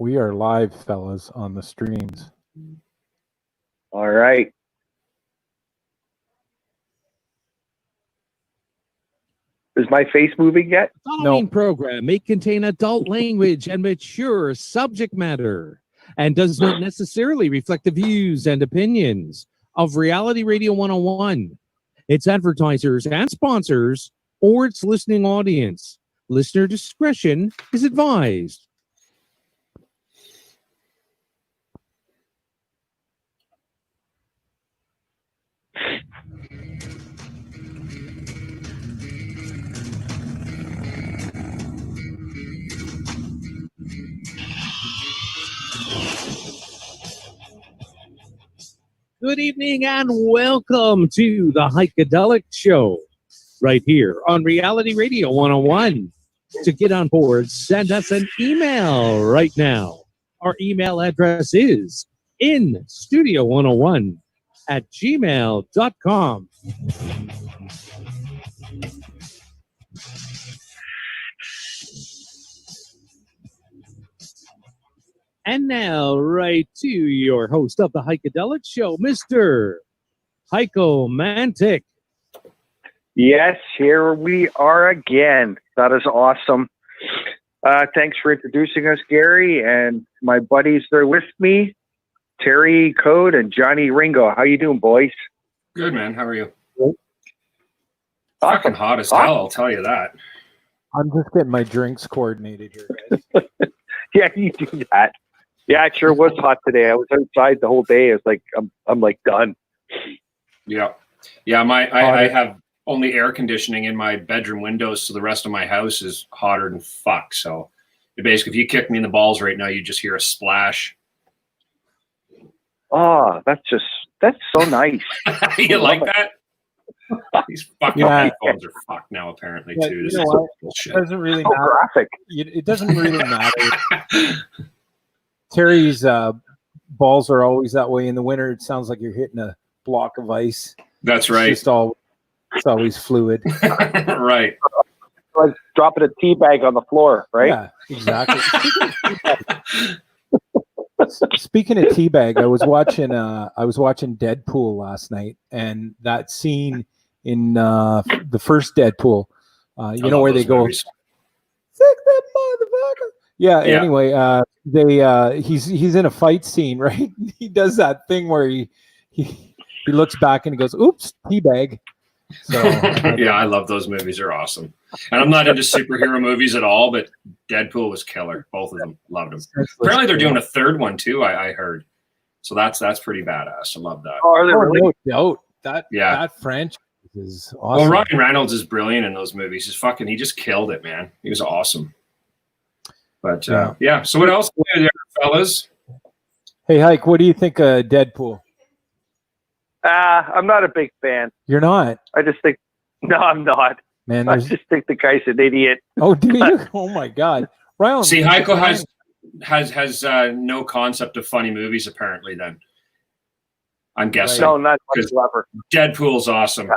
We are live, fellas, on the streams. All right. Is my face moving yet? The following program may contain adult language and mature subject matter and does not necessarily reflect the views and opinions of Reality Radio 101, its advertisers and sponsors, or its listening audience. Listener discretion is advised. Good evening and welcome to the Heikadelic Show right here on Reality Radio 101. To get on board, send us an email right now. Our email address is instudio101@gmail.com. And now, right to your host of the Heikadelic Show, Mr. Heikomantic. Yes, here we are again. That is awesome. Thanks for introducing us, Gary, and my buddies that are with me, Terry Code and Johnny Ringo. How you doing, boys? Good, man. How are you? Awesome. Fucking hot as hell, I'll tell you that. I'm just getting my drinks coordinated here, guys. Yeah, you do that. Yeah, it sure was hot today. I was outside the whole day. I was like, I'm like done. Yeah. I have only air conditioning in my bedroom windows, so the rest of my house is hotter than fuck. So basically, if you kick me in the balls right now, you just hear a splash. Oh, that's so nice. You like that? These fucking headphones are fucked now, apparently, but too. This is bullshit. It doesn't really So matter. graphic. It doesn't really matter. Terry's balls are always that way in the winter. It sounds like you're hitting a block of ice. That's right. It's always fluid. Right. Like dropping a tea bag on the floor, right? Yeah, exactly. Speaking of teabag, I was watching Deadpool last night, and that scene in the first Deadpool, you know where they go, movies. "Sick that motherfucker." Yeah. Anyway, he's in a fight scene, right? He does that thing where he looks back and he goes, "Oops, teabag." So Yeah, I love those movies. They're awesome. And I'm not into superhero movies at all, but Deadpool was killer. Both of them. Loved them. Apparently they're doing a third one too, I heard. So that's pretty badass. I love that. Oh, are they really? No doubt. That franchise is awesome. Well, Ryan Reynolds is brilliant in those movies. He just killed it, man. He was awesome. But yeah. So what else there, fellas? Hey, Hike, what do you think of Deadpool? I'm not a big fan. You're not? I just think, no, I'm not. Man, I just think the guy's an idiot. Oh, do you? Oh my God! Ryan, see, Heiko has no concept of funny movies. Apparently, then I'm guessing. No, not clever. Deadpool's awesome.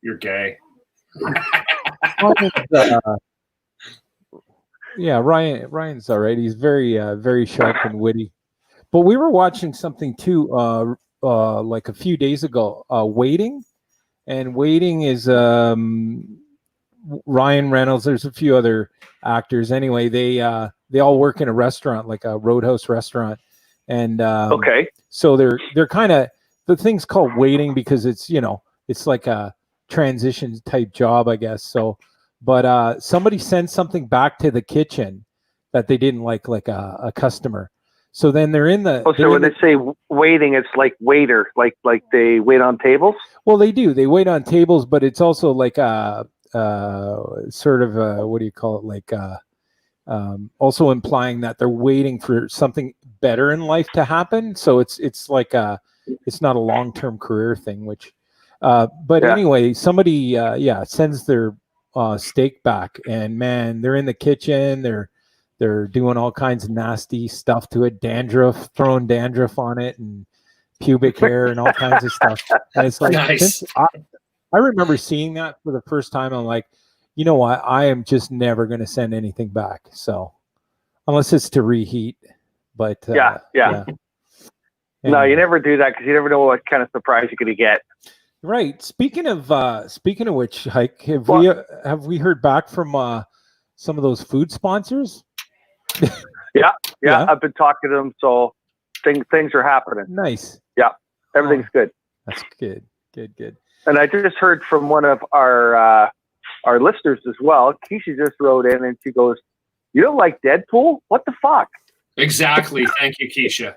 You're gay. Yeah, Ryan's all right. He's very very sharp and witty. But we were watching something too, like a few days ago. Waiting, and Waiting is Ryan Reynolds. There's a few other actors. Anyway, they all work in a restaurant, like a Roadhouse restaurant, and okay. So they're kind of, the thing's called Waiting because it's it's like a transition type job, I guess. So, but somebody sent something back to the kitchen that they didn't like a customer. So then they're in the. Oh, so when they say waiting, it's like waiter, like they wait on tables. Well, they do. They wait on tables, but it's also like sort of what do you call it? Like also implying that they're waiting for something better in life to happen. So it's like it's not a long-term career thing. Which, but anyway, somebody sends their steak back, and man, they're in the kitchen. They're doing all kinds of nasty stuff to it, throwing dandruff on it, and pubic hair and all kinds of stuff. And it's like, nice. I remember seeing that for the first time. I'm like, you know what? I am just never going to send anything back. So unless it's to reheat. But Yeah. No, you never do that because you never know what kind of surprise you're going to get. Right. Speaking of which, Hike, have we heard back from some of those food sponsors? Yeah. I've been talking to them, so things are happening. Nice. Yeah, everything's good. That's good. Good. And I just heard from one of our listeners as well. Keisha just wrote in and she goes, "You don't like Deadpool? What the fuck?" Exactly. Thank you, Keisha.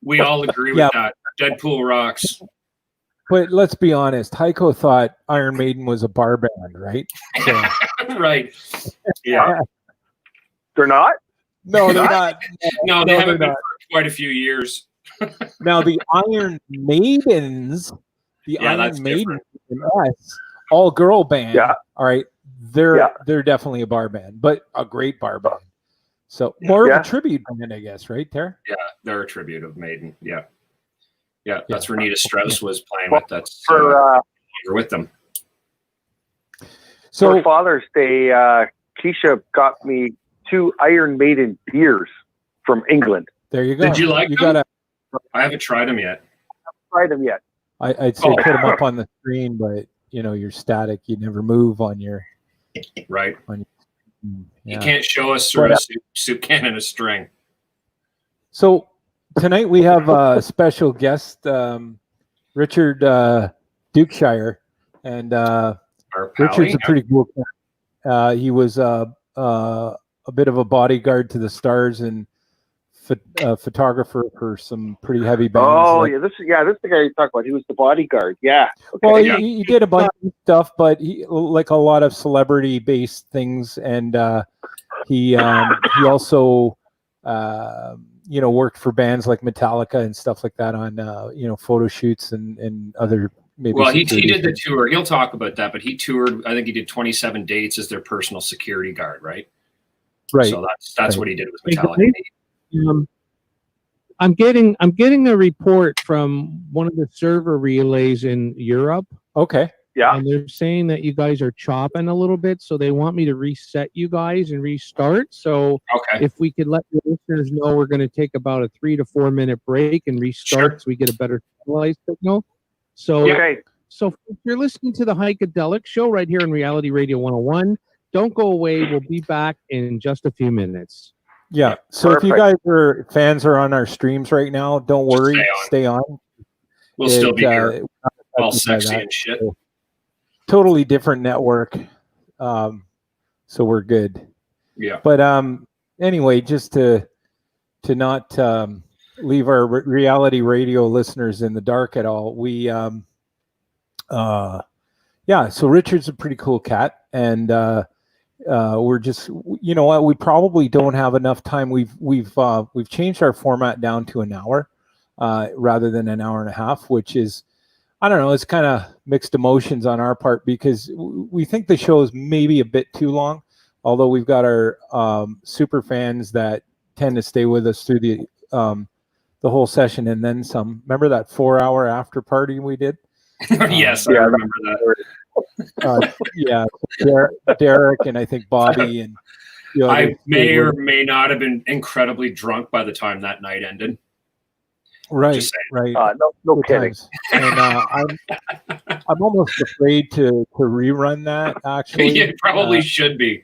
We all agree with that. Deadpool rocks. But let's be honest, Heiko thought Iron Maiden was a bar band, right? So. Right. Yeah. They're not? No, they're not. No, they haven't been for quite a few years. Now the Iron Maidens, all girl band. Yeah. All right, they're definitely a bar band, but a great bar band. So more of a tribute band, I guess, right there. Yeah, they're a tribute of Maiden. Yeah. That's where Nita Strauss was playing with. That's you're with them. So for Father's Day, Keisha got me 2 Iron Maiden beers from England. There you go. Did you like them? I haven't tried them yet. Tried them yet. I'd say put them up on the screen, but you're static. You never move on your right. Yeah. You can't show us through a soup can and a string. So tonight we have a special guest, Richard Dukeshire, and Richard's a pretty cool guy. He was a bit of a bodyguard to the Stars and photographer for some pretty heavy bands. Oh, this is the guy you talk about. He was the bodyguard. Yeah. Okay. Well, he did a bunch of stuff, but he like a lot of celebrity-based things, and he also worked for bands like Metallica and stuff like that on photo shoots and other maybe. Well, he did the tour. He'll talk about that, but he toured. I think he did 27 dates as their personal security guard, right? Right. So that's what he did with Metallica. I'm getting a report from one of the server relays in Europe. Okay. Yeah. And they're saying that you guys are chopping a little bit, so they want me to reset you guys and restart. So if we could let the listeners know, we're going to take about a 3 to 4 minute break and restart so we get a better satellite signal. So, so if you're listening to the Heikadelic show right here on Reality Radio 101, don't go away. We'll be back in just a few minutes. Yeah. So if you guys are fans are on our streams right now, don't worry. Stay on. We'll still be here. All sexy and shit. Totally different network. So we're good. Yeah. But anyway, just to not leave our reality radio listeners in the dark at all, we so Richard's a pretty cool cat, and we're just, we probably don't have enough time. We've changed our format down to an hour rather than an hour and a half, which is, I don't know, it's kind of mixed emotions on our part because we think the show is maybe a bit too long, although we've got our super fans that tend to stay with us through the whole session and then some. Remember that 4-hour after party we did? Yes, I remember that. Derek and I think Bobby and I may or may not have been incredibly drunk by the time that night ended. Right. No kidding. And I'm almost afraid to rerun that. Actually, it probably should be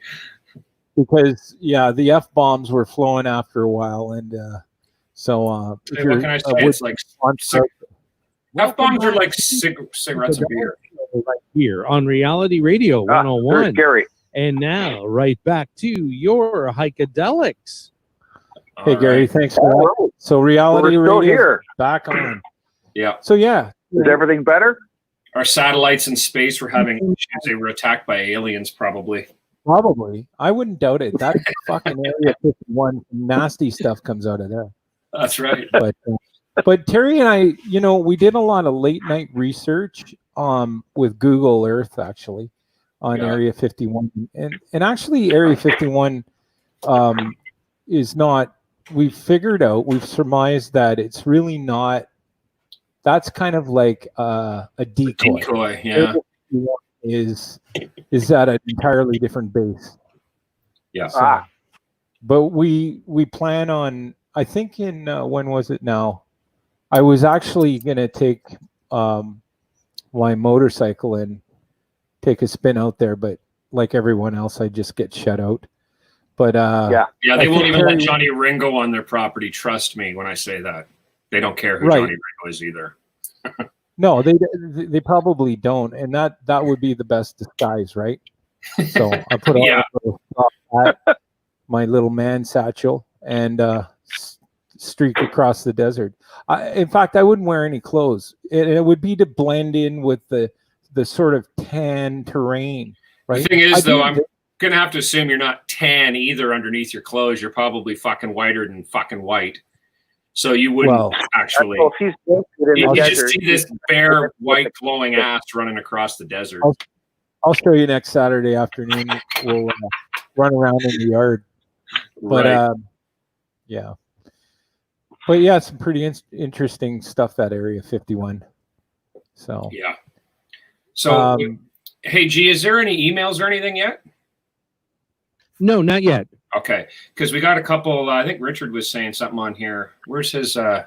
because the F-bombs were flowing after a while, and so what can I say? It's like F-bombs are like cigarettes and beer. Right here on Reality Radio 101. Gary. And now, right back to your Heikadelics. Hey, Gary, thanks for that. So Reality Radio here. Back on. Yeah. So is everything better? Our satellites in space were having issues. They were attacked by aliens, probably. Probably. I wouldn't doubt it. That fucking Area 51, nasty stuff comes out of there. That's right. But Terry and I, we did a lot of late night research with Google Earth actually on Area 51, and actually Area 51 is not. We've surmised that it's really not. That's kind of like a decoy. Decoy, yeah. Is at an entirely different base. Yeah. So, but we plan on I think in when was it now? I was actually gonna take my motorcycle and take a spin out there, but like everyone else, I just get shut out. But Yeah. Yeah, they I won't think even let Terry- Johnny Ringo on their property. Trust me when I say that. They don't care who Right. Johnny Ringo is either. No, they probably don't, and that would be the best disguise, right? So I put on Yeah. a little soft hat, my little man satchel, and streak across the desert. In fact, I wouldn't wear any clothes. It would be to blend in with the sort of tan terrain, right? The thing is, though, do- I'm going to have to assume you're not tan either underneath your clothes. You're probably fucking whiter than fucking white. So you wouldn't Well, actually. Well, if he's naked in You the just desert, see this bare, white, glowing ass running across the desert. I'll show you next Saturday afternoon. We'll run around in the yard. But Right. yeah. But yeah, some pretty interesting stuff, that Area 51. So Yeah. So, hey, G, is there any emails or anything yet? No, not yet. Okay, because we got a couple. I think Richard was saying something on here. Where's his? Where'd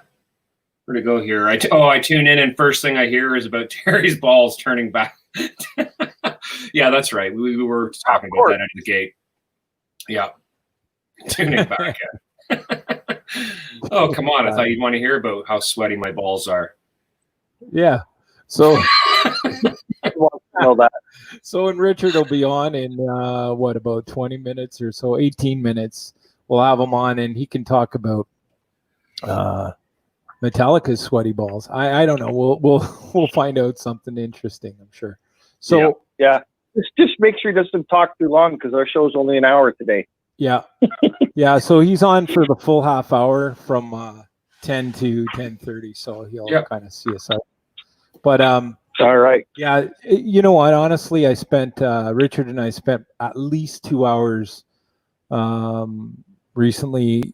it go here? I tune in, and first thing I hear is about Terry's balls turning back. Yeah, that's right. We were talking about that out of the gate. Yeah, tuning back. Oh, come on! I thought you'd want to hear about how sweaty my balls are. yeah. So know that. so and Richard will be on in what, about 20 minutes or so, 18 minutes. We'll have him on, and he can talk about Metallica's sweaty balls. I don't know. We'll find out something interesting, I'm sure. So Yeah. Just make sure he doesn't talk too long because our show's only an hour today. yeah. Yeah, so he's on for the full half hour from 10 to 10:30, so he'll kind of see us out. But all right. yeah, you know what? Honestly, I spent Richard and I spent at least 2 hours recently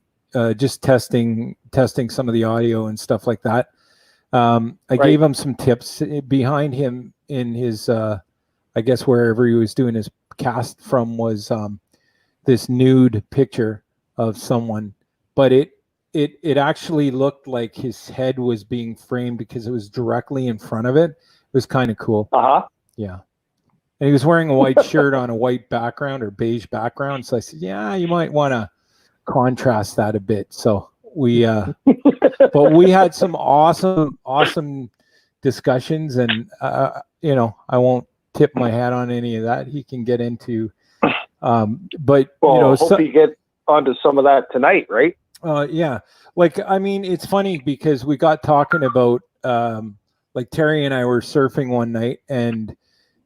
just testing some of the audio and stuff like that. I gave him some tips behind him in his I guess wherever he was doing his cast from was this nude picture of someone, but it actually looked like his head was being framed because it was directly in front of it. It was kind of cool. Yeah. And he was wearing a white shirt on a white background or beige background. So I said, yeah, you might want to contrast that a bit. So we but we had some awesome discussions, and I won't tip my hat on any of that. He can get into but hope you get onto some of that tonight, right? Yeah, like, I mean, it's funny because we got talking about like Terry and I were surfing one night, and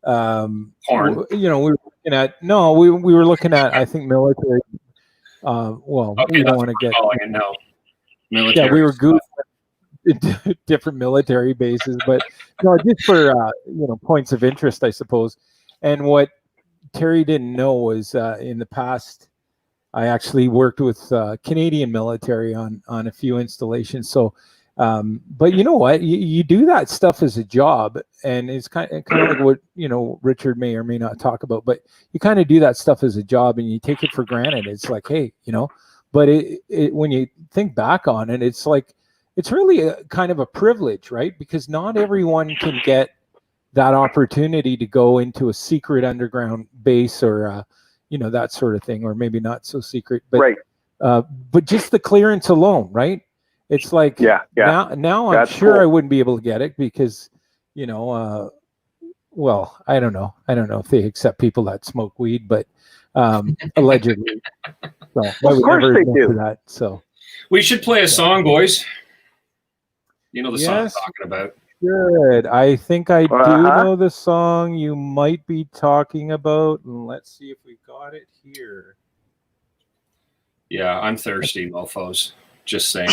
Porn. we were looking at we were looking at, I think, military. Well, we don't want to get military. Yeah, we were googling different military bases, but no, just for points of interest, I suppose. And what Terry didn't know was in the past, I actually worked with Canadian military on a few installations. So, but you know what? You do that stuff as a job, and it's kind of like what Richard may or may not talk about. But you kind of do that stuff as a job, and you take it for granted. It's like, hey, But when you think back on it, it's like it's really a kind of a privilege, right? Because not everyone can get that opportunity to go into a secret underground base or that sort of thing, or maybe not so secret, but but just the clearance alone, right? It's like now I'm That's sure cool. I wouldn't be able to get it because well, I don't know if they accept people that smoke weed, but allegedly. So of course they do that. So we should play a song, boys. You know the song I'm talking about. Good. I think I do know the song you might be talking about. And let's see if we got it here. Yeah, I'm thirsty, mofos. Just saying.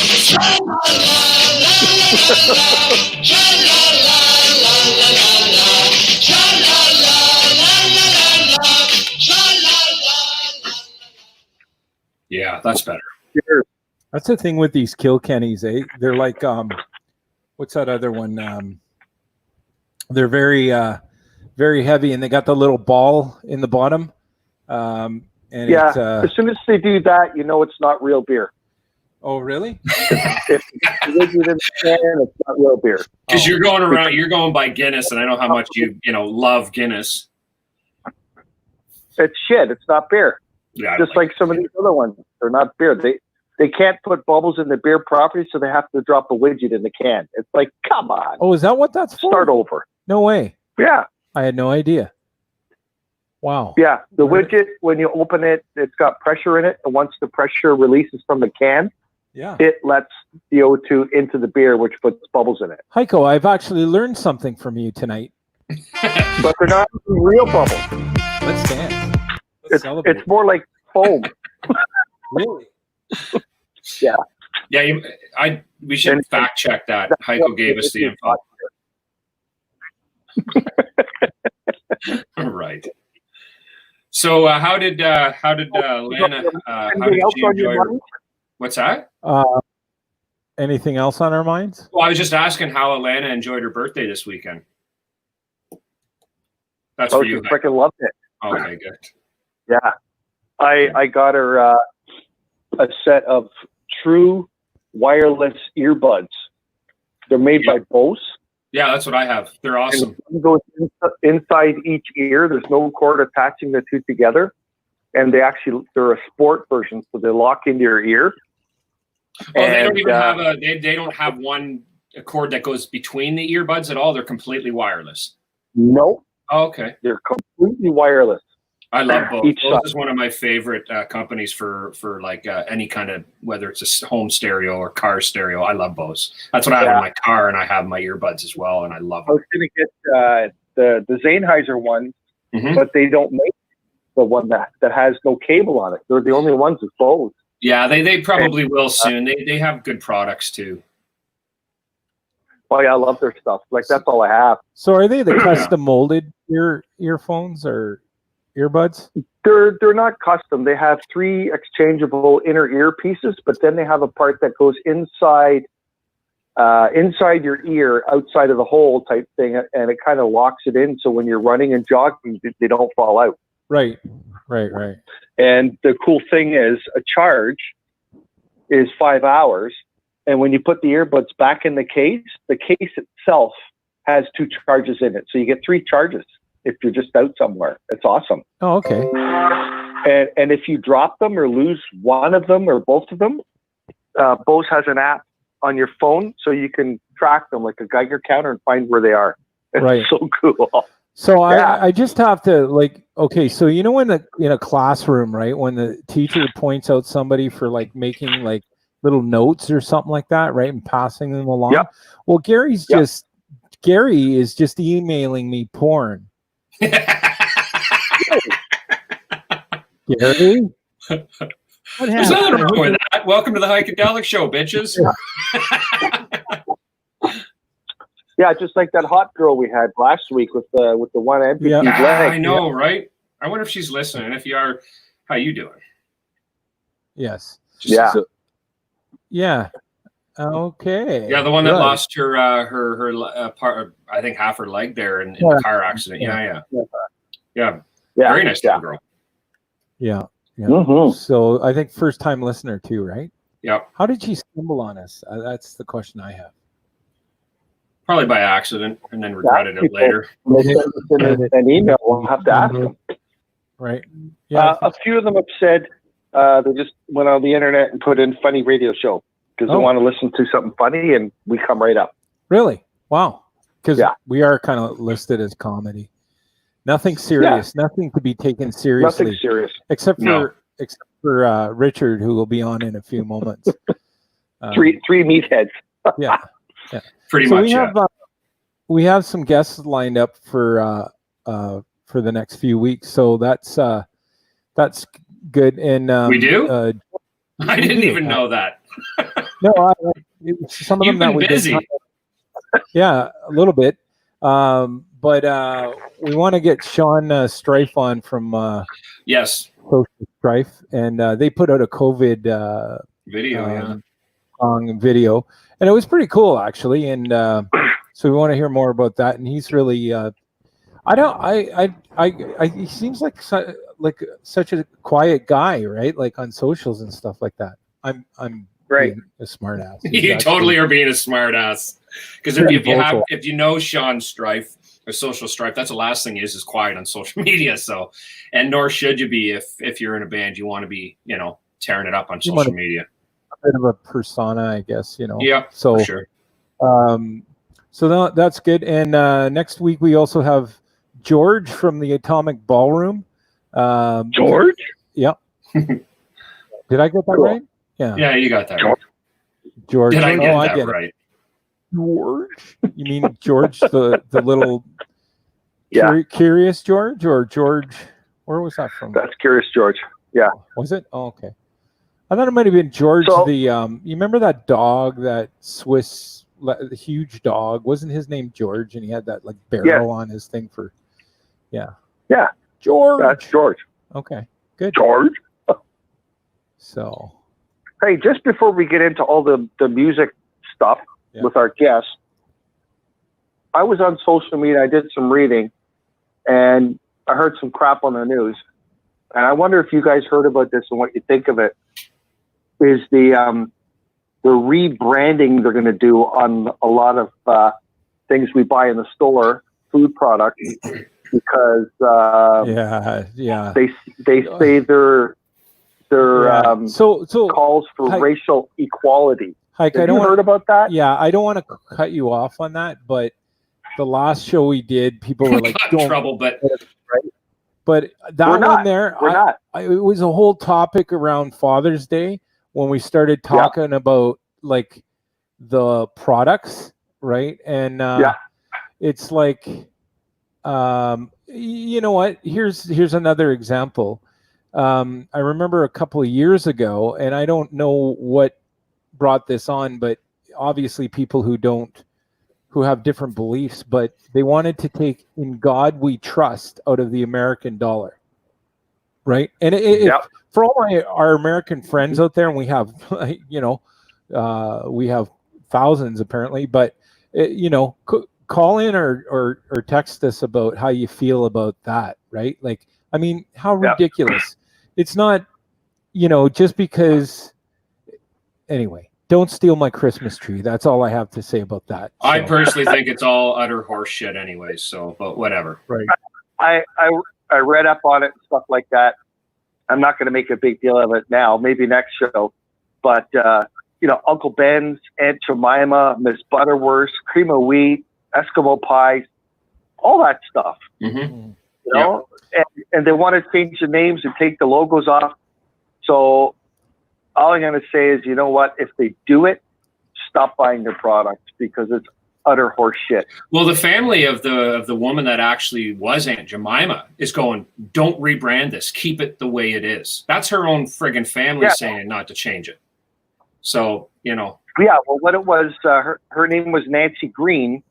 Yeah, that's better. That's the thing with these Kilkennys, eh? They're like what's that other one? They're very very heavy, and they got the little ball in the bottom. And as soon as they do that, it's not real beer. Oh, really? If the widget in the can, it's not real beer. Because you're going around, you're going by Guinness, and I know how much you love Guinness. It's shit. It's not beer. Yeah, I Just don't like some of these other ones, they're not beer. They can't put bubbles in the beer properly, so they have to drop a widget in the can. It's like, come on, Oh, is that what that's for? start over. No way. Yeah, I had no idea. Wow. yeah. The widget, when you open it, it's got pressure in it, and once the pressure releases from the can, Yeah. it lets the O2 into the beer, which puts bubbles in it. Heiko, I've actually learned something from you tonight. But they're not real bubbles. Let's dance. Let's celebrate. It's more like foam. Really? Yeah. Yeah, we should fact check that. Heiko gave us the info. Right. So how did Lana? How did she enjoy her? What's that? Anything else on our minds? Well, I was just asking how Alana enjoyed her birthday this weekend. That's for She you. freaking loved it. Okay, good. Yeah. I got her a set of true wireless earbuds. They're made by Bose. Yeah, that's what I have. They're awesome. And it goes inside each ear. There's no cord attaching the two together. And they're a sport version, so they lock into your ear. Oh, they don't even have they don't have a cord that goes between the earbuds at all. They're completely wireless. Nope. Oh, okay. They're completely wireless. I love Bose. Each Bose side. is one of my favorite companies for like any kind of, whether it's a home stereo or car stereo. I love Bose. That's what I have in my car, and I have my earbuds as well, and I love I them. was going to get the Sennheiser one, but they don't make the one that has no cable on it. They're the only ones with Bose. Yeah, they probably will soon. They have good products too. Oh yeah, I love their stuff. Like, that's all I have. So are they the custom molded earphones or earbuds? They're not custom. They have 3 exchangeable inner ear pieces, but then they have a part that goes inside your ear, outside of the hole type thing, and it kind of locks it in. So when you're running and jogging, they don't fall out. Right. And the cool thing is, a charge is 5 hours. And when you put the earbuds back in the case itself has 2 charges in it. So you get 3 charges if you're just out somewhere. It's awesome. Oh, okay. And if you drop them or lose one of them or both of them, Bose has an app on your phone, so you can track them like a Geiger counter and find where they are. It's Right. so cool. So I just have to so when in a classroom, right, when the teacher points out somebody for like making like little notes or something like that, right, and passing them along. Yep. Well, Gary is just emailing me porn. Gary? What There's nothing happened? wrong with that. Welcome to the Heikadelic show, bitches. Yeah, just like that hot girl we had last week with the one empty leg. I know, right? I wonder if she's listening. If you are, how you doing? Yes. Yeah. So, yeah. Okay. Yeah, the one that lost her part, I think half her leg there in the car accident. Yeah. Very nice little girl. Yeah. Mm-hmm. So I think first time listener too, right? Yeah. How did she stumble on us? That's the question I have. Probably by accident, and then regretted it later. They sent us an email. We'll have to ask them. Right. Yeah. A few of them have said they just went on the internet and put in funny radio show because they want to listen to something funny, and we come right up. Really? Wow. Because we are kind of listed as comedy. Nothing serious. Nothing to be taken seriously. Nothing serious. Except for Richard, who will be on in a few moments. Three meatheads. Yeah. Pretty much. We have some guests lined up for the next few weeks, so that's good. And we do. I didn't even know that. No, some of them that we busy. Yeah, a little bit. But we want to get Sean Strife on from yes, Social Strife, and they put out a COVID video, song video, and it was pretty cool actually. And so we want to hear more about that. And he's really, he seems like such a quiet guy, right? Like on socials and stuff like that. I'm Right. being a smart ass. You totally are being a smart ass. Because if you know Sean Strife or Social Strife, that's the last thing is quiet on social media. So, and nor should you be if you're in a band. You want to be, tearing it up on social media. A bit of a persona, I guess, Yeah, so for sure. So that's good. And next week we also have George from the Atomic Ballroom. George? Yeah. Did I get that right? Yeah. Yeah, you got that right. George. Did I get that get right? It. George? You mean George, the little Curious George, or George? Where was that from? That's Curious George. Yeah. Was it? Oh, okay. I thought it might have been George. You remember that dog, that Swiss, the huge dog? Wasn't his name George? And he had that like barrel on his thing for. Yeah. George. That's George. Okay. Good. George. So. Hey, just before we get into all the music stuff with our guests, I was on social media. I did some reading, and I heard some crap on the news. And I wonder if you guys heard about this and what you think of it. Is the rebranding they're going to do on a lot of things we buy in the store, food products, because they say they're calls for racial equality. Have you heard about that? Yeah, I don't want to cut you off on that, but the last show we did, people were like, "Don't trouble," but but that we're one there, it was a whole topic around Father's Day when we started talking about like the products, right? And it's like, you know what? Here's another example. I remember a couple of years ago, and I don't know what brought this on, but obviously people who have different beliefs, but they wanted to take "In God We Trust" out of the American dollar, right? And for all our American friends out there, and we have, we have thousands apparently, but call in or text us about how you feel about that, right? Like, I mean, how ridiculous. It's not, just because. Anyway, don't steal my Christmas tree. That's all I have to say about that. So. I personally think it's all utter horse shit anyway, so, but whatever. Right. I read up on it and stuff like that. I'm not going to make a big deal of it now, maybe next show. But, Uncle Ben's, Aunt Jemima, Miss Butterworth, cream of wheat, Eskimo pies, all that stuff. Mm-hmm. And they want to change the names and take the logos off. So all I'm going to say is, you know what? If they do it, stop buying their products because it's utter horse shit. Well, the family of the woman that actually was Aunt Jemima is going, don't rebrand this. Keep it the way it is. That's her own friggin' family saying not to change it. So, Yeah, well, what it was, her name was Nancy Green.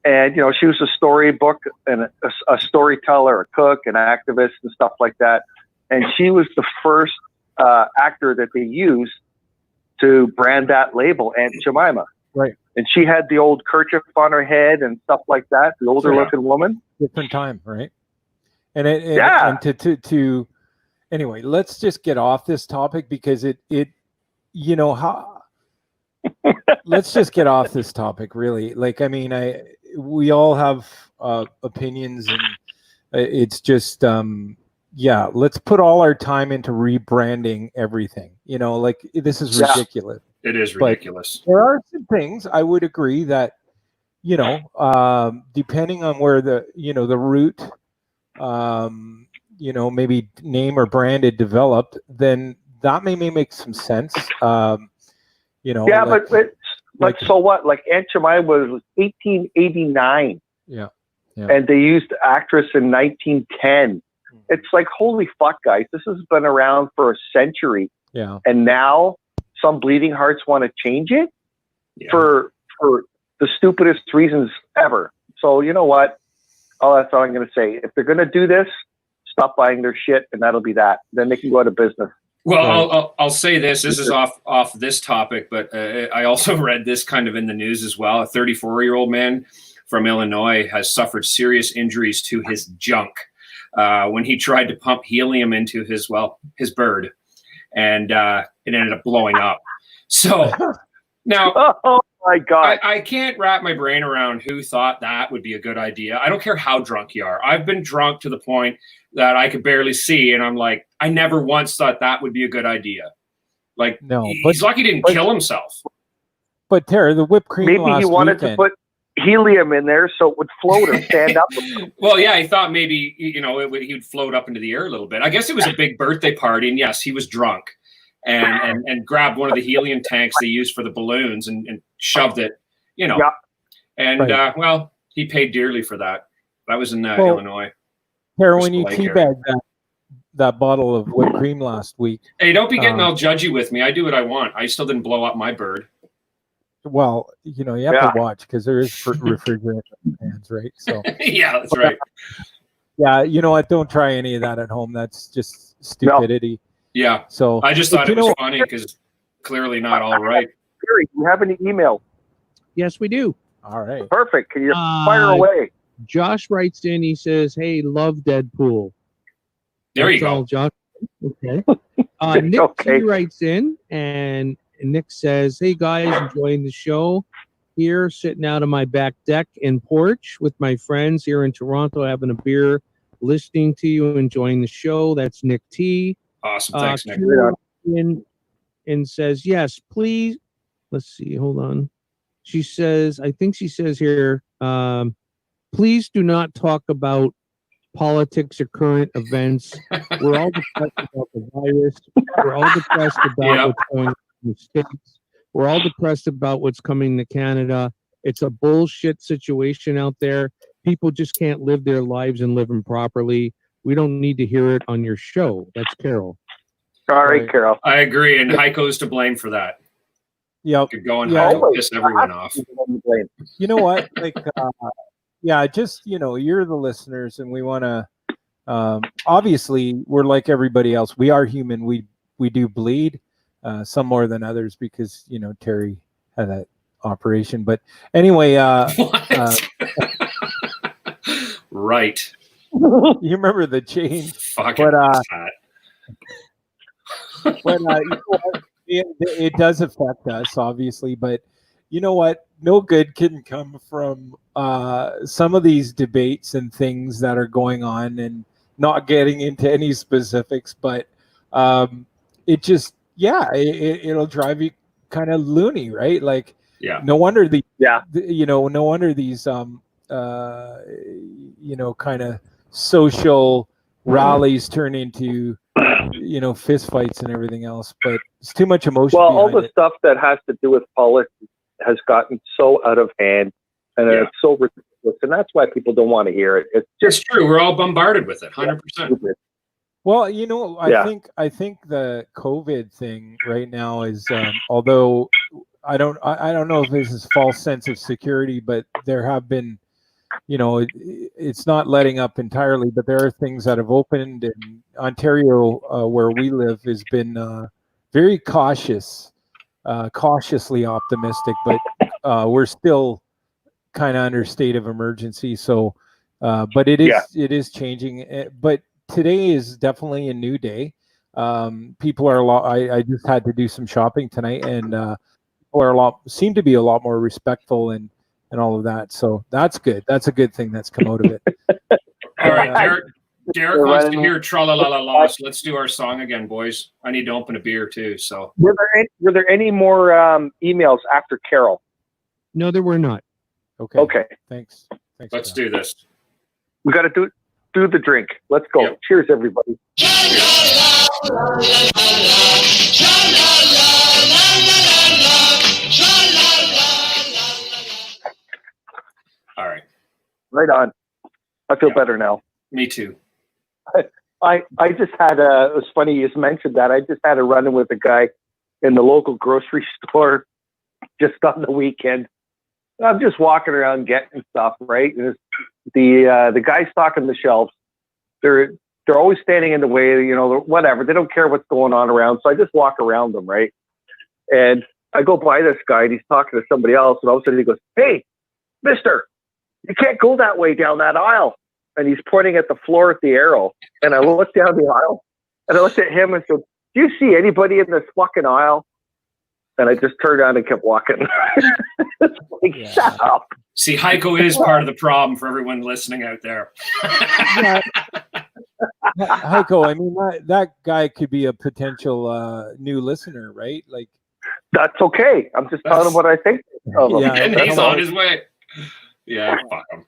And, she was a storybook and a storyteller, a cook, an activist and stuff like that. And she was the first actor that they used to brand that label, Aunt Jemima. Right. And she had the old kerchief on her head and stuff like that, the older looking woman. Different time, right? And to anyway, let's just get off this topic because let's just get off this topic, really. Like, I mean, we all have opinions, and it's just let's put all our time into rebranding everything. Like, this is ridiculous. It is ridiculous. But there are some things I would agree that, depending on where the root, maybe name or branded developed, then that may make some sense. But so what? Like Aunt Jemima was 1889. Yeah. And they used actress in 1910. It's like, holy fuck, guys. This has been around for a century. Yeah. And now some bleeding hearts want to change it for the stupidest reasons ever. So you know what? That's all I'm going to say. If they're going to do this, stop buying their shit, and that'll be that. Then they can go out of business. Well, I'll say this. This is off this topic, but I also read this kind of in the news as well. A 34-year-old man from Illinois has suffered serious injuries to his junk when he tried to pump helium into his bird, and it ended up blowing up. So now, Oh my God. I can't wrap my brain around who thought that would be a good idea. I don't care how drunk you are. I've been drunk to the point that I could barely see, and I'm like, I never once thought that would be a good idea. Like, No, he's lucky he didn't kill himself. But Tara, the whipped cream Maybe last he wanted weekend, to put helium in there so it would float or stand up. Well, yeah, he thought maybe, he would float up into the air a little bit. I guess it was a big birthday party, and yes, he was drunk and grabbed one of the helium tanks they used for the balloons and shoved it, Yeah. And, Right. well, he paid dearly for that. That was in Illinois. Tara, when you Crystal Lake area. teabagged that bottle of whipped cream last week, Hey, don't be getting all judgy with me. I do what I want. I still didn't blow up my bird. well, you have to watch because there is refrigerant in pans, right? So Yeah, that's right. yeah, you know what? Don't try any of that at home. That's just stupidity. Yeah. So I just thought it was funny because clearly not all right. Gary, do you have any emails? Yes, we do. all right. Perfect. Can you fire away? Josh writes in. He says, "Hey, love Deadpool." There you That's all, go. Josh. Okay. Nick Okay. T writes in, and Nick says, "Hey guys, enjoying the show. Here, sitting out on my back deck and porch with my friends here in Toronto, having a beer, listening to you, enjoying the show." That's Nick T. Awesome. Thanks, Nick. Kira in and says, "Yes, please." Let's see. Hold on. She says, I think she says here, please do not talk about politics or current events. We're all depressed about the virus. We're all depressed about what's going on in the States. We're all depressed about what's coming to Canada. It's a bullshit situation out there. People just can't live their lives and live them properly. We don't need to hear it on your show. That's Carol. All right, Carol. I agree, and Heiko's to blame for that. Yep. Could go and Yeah. Heiko piss everyone off. You know what? Like, yeah, just you're the listeners, and we want to. Obviously, we're like everybody else. We are human. We do bleed, some more than others because Terry had that operation. But anyway, Right. you remember the chain? Fucking But fat. but it does affect us, obviously. But you know what? No good can come from some of these debates and things that are going on, and not getting into any specifics. But it just, it'll drive you kind of loony, right? Like, Yeah. no wonder no wonder these kind of social rallies turn into fist fights and everything else. But it's too much emotion. Well, all the stuff that has to do with politics has gotten so out of hand, and it's so ridiculous, and that's why people don't want to hear it. It's just true. We're all bombarded with it, 100%. Well, I think the COVID thing right now is, although I don't know if this is false sense of security, but there have been, it's not letting up entirely, but there are things that have opened. And Ontario, where we live, has been very cautious, cautiously optimistic, but we're still kind of under state of emergency. So, but it is changing. But today is definitely a new day. People are I just had to do some shopping tonight, and people seem to be a lot more respectful and all of that. So that's good. That's a good thing that's come out of it. All right, Derek wants to hear Tra-la-la-la-la. So let's do our song again, boys. I need to open a beer too. So were there any more emails after Carol? No, there were not. Okay. Thanks. Let's do this. We got to do the drink. Let's go. Yep. Cheers, everybody. All right. Right on. I feel better now. Me too. I just had it was funny you just mentioned that. I just had a run-in with a guy in the local grocery store just on the weekend. I'm just walking around getting stuff, right? And the guy stocking the shelves, they're always standing in the way, whatever. They don't care what's going on around. So I just walk around them, right? And I go by this guy and he's talking to somebody else, and all of a sudden he goes, "Hey, mister, you can't go that way down that aisle." And he's pointing at the floor at the arrow. And I looked down the aisle and I looked at him and said, "Do you see anybody in this fucking aisle?" And I just turned around and kept walking. It's like, Yeah. shut up. See, Heiko is part of the problem for everyone listening out there. Yeah. Heiko, I mean, that guy could be a potential new listener, right? Like, That's okay. I'm just telling him what I think of him. Yeah, And That's he's all. on his way. Yeah, fuck him.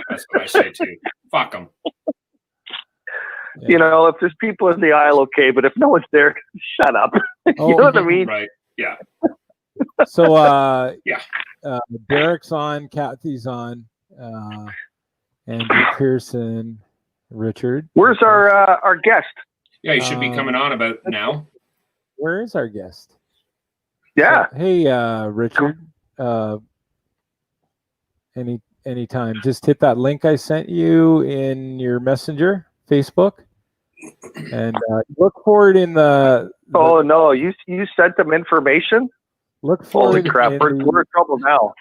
That's what I say too. Fuck him. You know, if there's people in the aisle, okay, but if no one's there, shut up. You know what I mean? Right. Yeah. So, Yeah. Derek's on, Kathy's on, Andrew Pearson, Richard. Where's our guest? Yeah, you should be coming on about now. Where is our guest? Yeah. Hey, Richard. Anytime. Just hit that link I sent you in your messenger, Facebook, and look for it in the. Oh no, you sent them information. Look for Holy it. crap, we're in trouble now.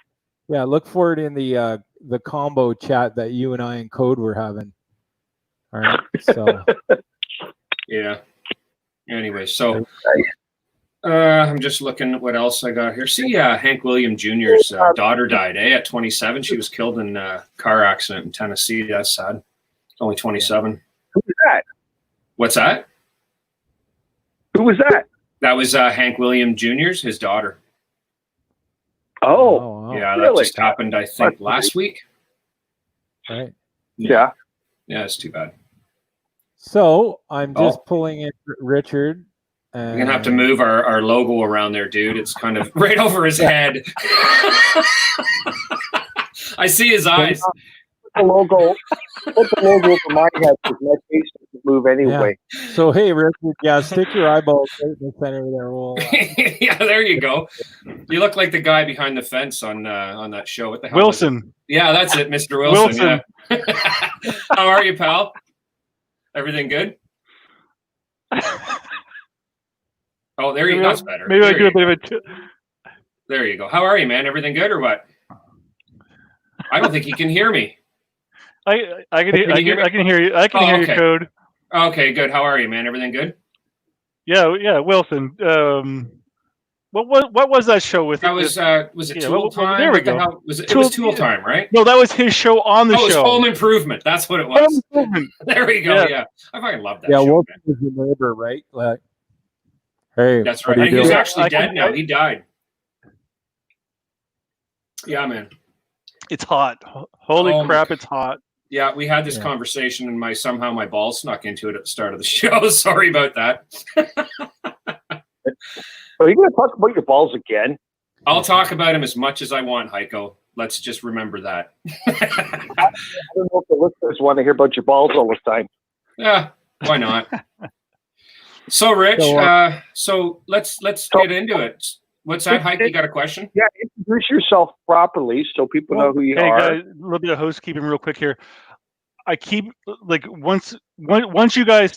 Yeah, look for it in the combo chat that you and I and Code were having. All right. So. Yeah. Anyway, so I'm just looking at what else I got here. See, Hank William Jr.'s daughter died at 27. She was killed in a car accident in Tennessee. That's sad. Only 27. Who was that? What's that? Who was that? That was Hank William Jr.'s, his daughter. Oh, Wow. Yeah, that really? just happened, I think, last week. Right. yeah. Yeah, it's too bad. So I'm just pulling in Richard. We're going to have to move our logo around there, dude. It's kind of right over his head. I see his eyes. Put the logo for my head because my face doesn't move anyway. Yeah. So hey, Richard, stick your eyeballs right in the center there. We'll, Yeah, there you go. You look like the guy behind the fence on that show. What the hell? Wilson. Yeah, that's it, Mr. Wilson. Yeah. How are you, pal? Everything good? Oh, there you go. That's better. Maybe I There do you a bit of it too. There you go. How are you, man? Everything good or what? I don't think he can hear me. I can hear you. I can hear you. Okay. Code. Okay, good. How are you, man? Everything good? Yeah, Wilson. What was that show with? That was it Tool Time? There we What the go. hell? It was Tool Time, right? No, that was his show on the Oh, it was show. Home Improvement. That's what it was. Home Improvement. There we go. Yeah. Yeah. I fucking love that yeah, show, Wilson man. is your neighbor, right? Like, hey, That's what right. are you He's doing? actually dead now. He died. Yeah, man. It's hot. Holy Oh my crap, God. it's hot. Yeah, we had this conversation, and somehow my balls snuck into it at the start of the show. Sorry about that. Are you going to talk about your balls again? I'll talk about him as much as I want, Heiko. Let's just remember that. I don't know if the listeners want to hear about your balls all the time. Yeah, why not? So, Rich, so let's get into it. What's that, Heiko? You got a question? Yeah, introduce yourself properly so people know who you Hey are. guys, a little bit of housekeeping real quick here. I keep like once you guys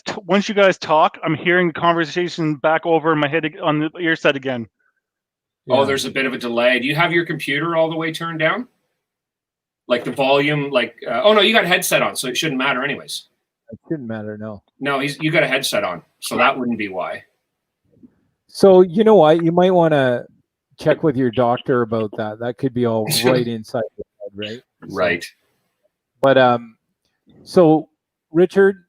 talk, I'm hearing the conversation back over in my head on the ear set again. Yeah. Oh, there's a bit of a delay. Do you have your computer all the way turned down? Like the volume, oh no, you got a headset on, so it shouldn't matter anyways. It shouldn't matter, no. No, you got a headset on, so that wouldn't be why. So you know what? You might want to check with your doctor about that. That could be all right inside your head, right? Right. But so Richard,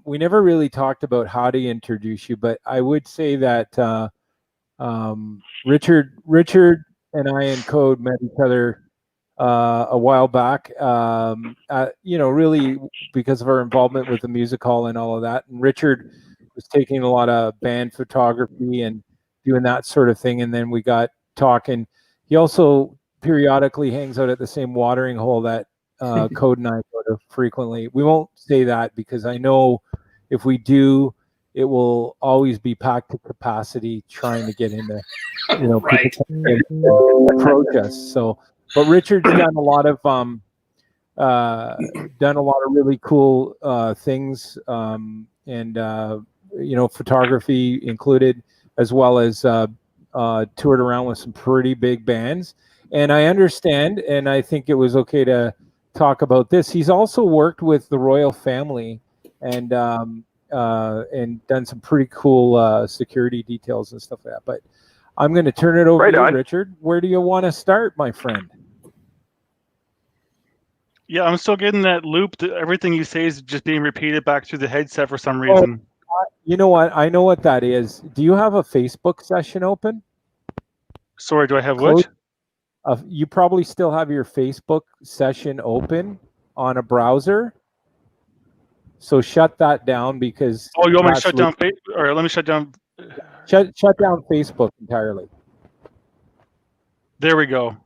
we never really talked about how to introduce you, but I would say that Richard and I in Code met each other a while back. Really because of our involvement with the music hall and all of that. And Richard was taking a lot of band photography and doing that sort of thing. And then we got talking. He also periodically hangs out at the same watering hole that Code and I go to frequently. We won't say that because I know if we do, it will always be packed to capacity trying to get into, Right. people approach us. So, but Richard's done a lot of really cool things, and photography included, as well as toured around with some pretty big bands. And I understand, and I think it was okay to talk about this. He's also worked with the royal family and done some pretty cool security details and stuff like that. But I'm going to turn it over Right to you, on. Richard. Where do you want to start, my friend? Yeah, I'm still getting that loop. That everything you say is just being repeated back through the headset for some Oh, reason. you know what? I know what that is. Do you have a Facebook session open? Sorry, do I have Close. what? You probably still have your Facebook session open on a browser. So shut that down because Oh, you want me to that's shut down Facebook? All right, let me shut down. shut down Facebook entirely. There we go.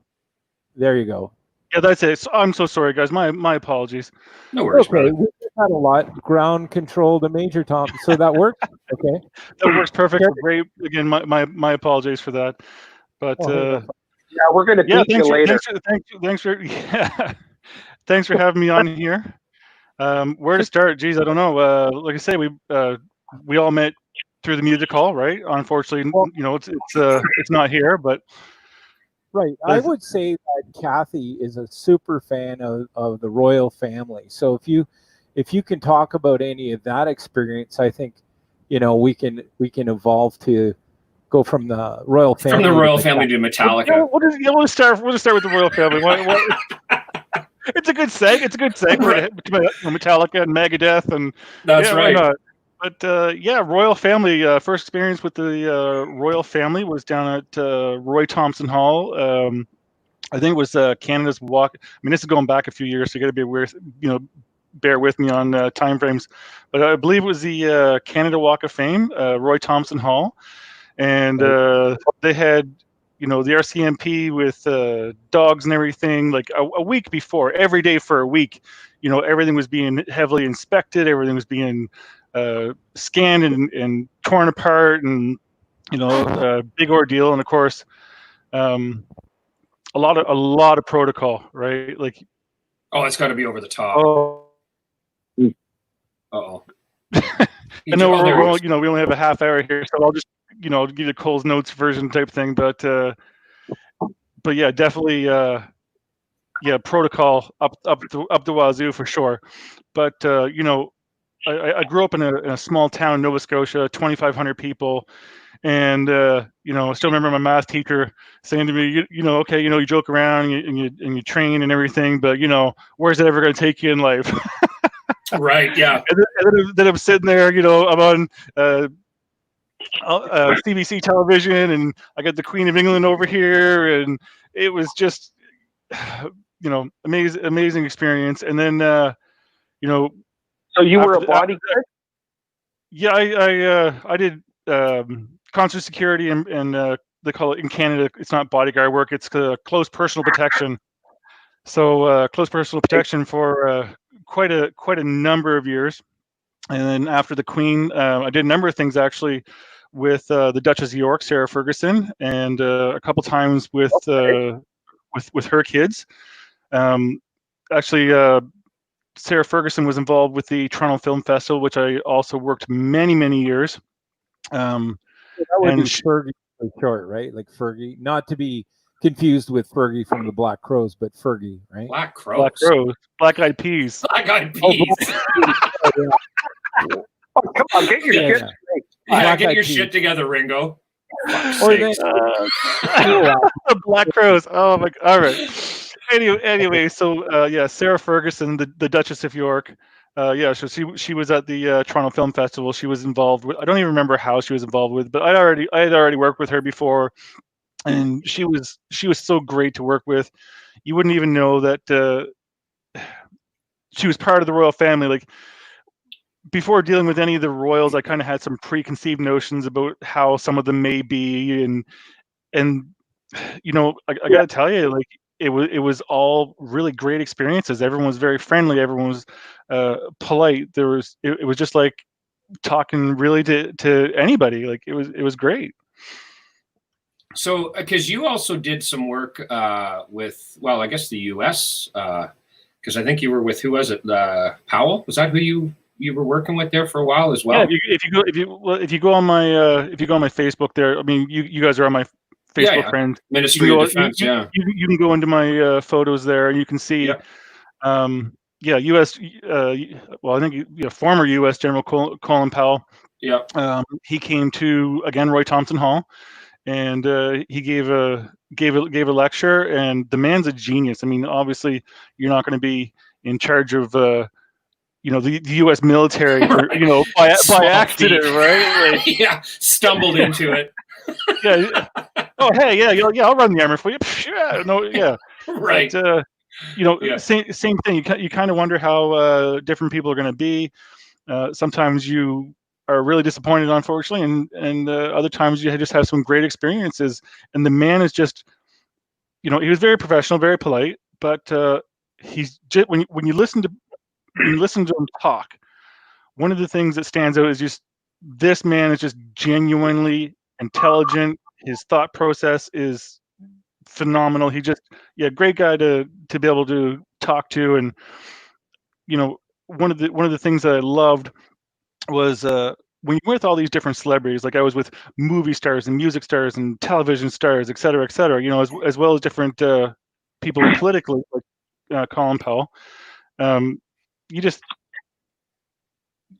There you go. Yeah, that's it. So, I'm so sorry, guys. My apologies. No worries, Okay, brother. we just had a lot ground control to Major Tom, so that works. Okay, That works perfect. Sure. Great. Again, my apologies for that. But Oh, hey, no problem. Yeah, we're going to yeah, beat you later. thanks for yeah, thanks for having me on here. Where to start? Geez, I don't know. Like I say, we all met through the music hall, right? Unfortunately, Well- you know, it's not here, but Right. I would say that Kathy is a super fan of the royal family. So if you can talk about any of that experience, I think, you know, we can evolve to go from the royal family From the royal to family to Metallica. we'll start with the royal family. It's a good It's a good segue to Metallica and Megadeth, and That's yeah, right. why not? But yeah, royal family. First experience with the royal family was down at Roy Thompson Hall. I think it was Canada's walk. I mean, this is going back a few years, so you got to be aware. You know, bear with me on time frames. But I believe it was the Canada Walk of Fame, Roy Thompson Hall, and they had, you know, the RCMP with dogs and everything, like a week before, every day for a week. You know, everything was being heavily inspected. Everything was being scanned and torn apart, and you know, big ordeal. And of course, a lot of protocol, right? Like, Oh, it's got to be over the top. oh, Uh-oh. I know Oh, there he is. you know, we only have a half hour here, so I'll just, you know, give you Cole's notes version type thing. But yeah, definitely, yeah, protocol up the wazoo for sure. But you know, I grew up in a small town in Nova Scotia, 2,500 people, and you know, I still remember my math teacher saying to me, you know, okay, you know, you joke around and you train and everything, but you know, where's it ever going to take you in life? Right, yeah. And then I'm sitting there, you know, I'm on CBC television, and I got the Queen of England over here, and it was just, you know, amazing experience. And then, you know, So you were a bodyguard? yeah, I did concert security, and they call it in Canada, it's not bodyguard work, it's close personal protection. So close personal protection for quite a number of years. And then after the Queen, I did a number of things actually with the Duchess of York, Sarah Ferguson, and a couple times with her kids. Actually, Sarah Ferguson was involved with the Toronto Film Festival, which I also worked many years. That would And be Fergie for short, right? Like Fergie, not to be confused with Fergie from the Black Crows, but Fergie, right? Black Crows. Black Rose, Black Eyed Peas. Black Eyed Peas. Oh, come on, get your shit Yeah. straight. Yeah, Black get Eyed your Peas. shit together, Ringo. Fuck's Or sakes. The Black Crows. Oh my. All right. Anyway, so yeah, Sarah Ferguson, the Duchess of York. Yeah, so she was at the Toronto Film Festival. She was involved with. I don't even remember how she was involved with, but I had already worked with her before, and she was so great to work with. You wouldn't even know that she was part of the royal family. Like, before dealing with any of the royals, I kind of had some preconceived notions about how some of them may be, and you know, I gotta tell you, like, it was all really great experiences. Everyone was very friendly. Everyone was polite. It was just like talking really to anybody. Like, it was great. So, because you also did some work with, well, I guess the U.S. Because I think you were with, who was it? Powell? Was that who you were working with there for a while as well? Yeah, if you go on my Facebook there, I mean, you guys are on my Facebook friends. Ministry of Defense. You can go into my photos there, and you can see. Yeah. U.S. Well, I think former U.S. General Colin Powell. Yeah. He came to, again, Roy Thompson Hall, and he gave a lecture, and the man's a genius. I mean, obviously, you're not going to be in charge of the U.S. military for by Small accident, feat. right? Like, Yeah, stumbled into it. yeah. Oh, hey, yeah, I'll run the armor for you. Yeah, no, yeah. Right. But, Yeah. same thing. You kind of wonder how different people are going to be. Sometimes you are really disappointed, unfortunately, and other times you just have some great experiences. And the man is just, he was very professional, very polite, but he's just when you listen to him talk, one of the things that stands out is just this man is just genuinely intelligent. His thought process is phenomenal. He just, great guy to be able to talk to. And one of the things that I loved was when you're with all these different celebrities. Like I was with movie stars and music stars and television stars, et cetera, as well as different people politically, like Colin Powell. You just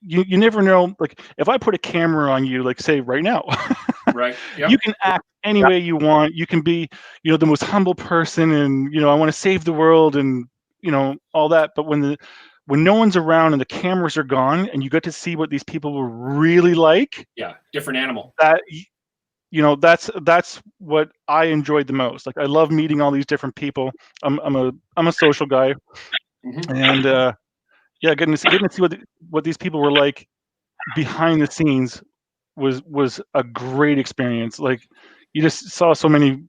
you never know. Like if I put a camera on you, like say right now, Right. Yep. you can act any way you want. You can be, the most humble person, and I want to save the world, and all that. But when no one's around and the cameras are gone, and you get to see what these people were really like, Yeah, different animal. that that's what I enjoyed the most. Like I love meeting all these different people. I'm a social guy, and getting to see what these people were like behind the scenes was a great experience. Like you just saw so many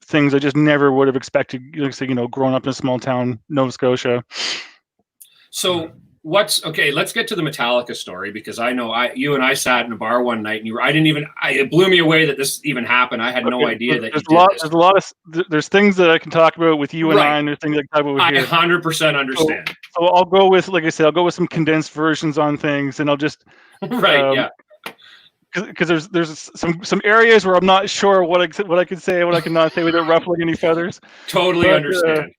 things I just never would have expected. Growing up in a small town, Nova Scotia. So let's get to the Metallica story, because I know you and I sat in a bar one night, and it blew me away that this even happened. I had no idea that there's things that I can talk about with you and I, and there's things I can talk about with you. I 100% understand. So I'll go with, like I said, some condensed versions on things, and I'll just because there's some areas where I'm not sure what I can say and what I cannot say without ruffling any feathers. Totally understand.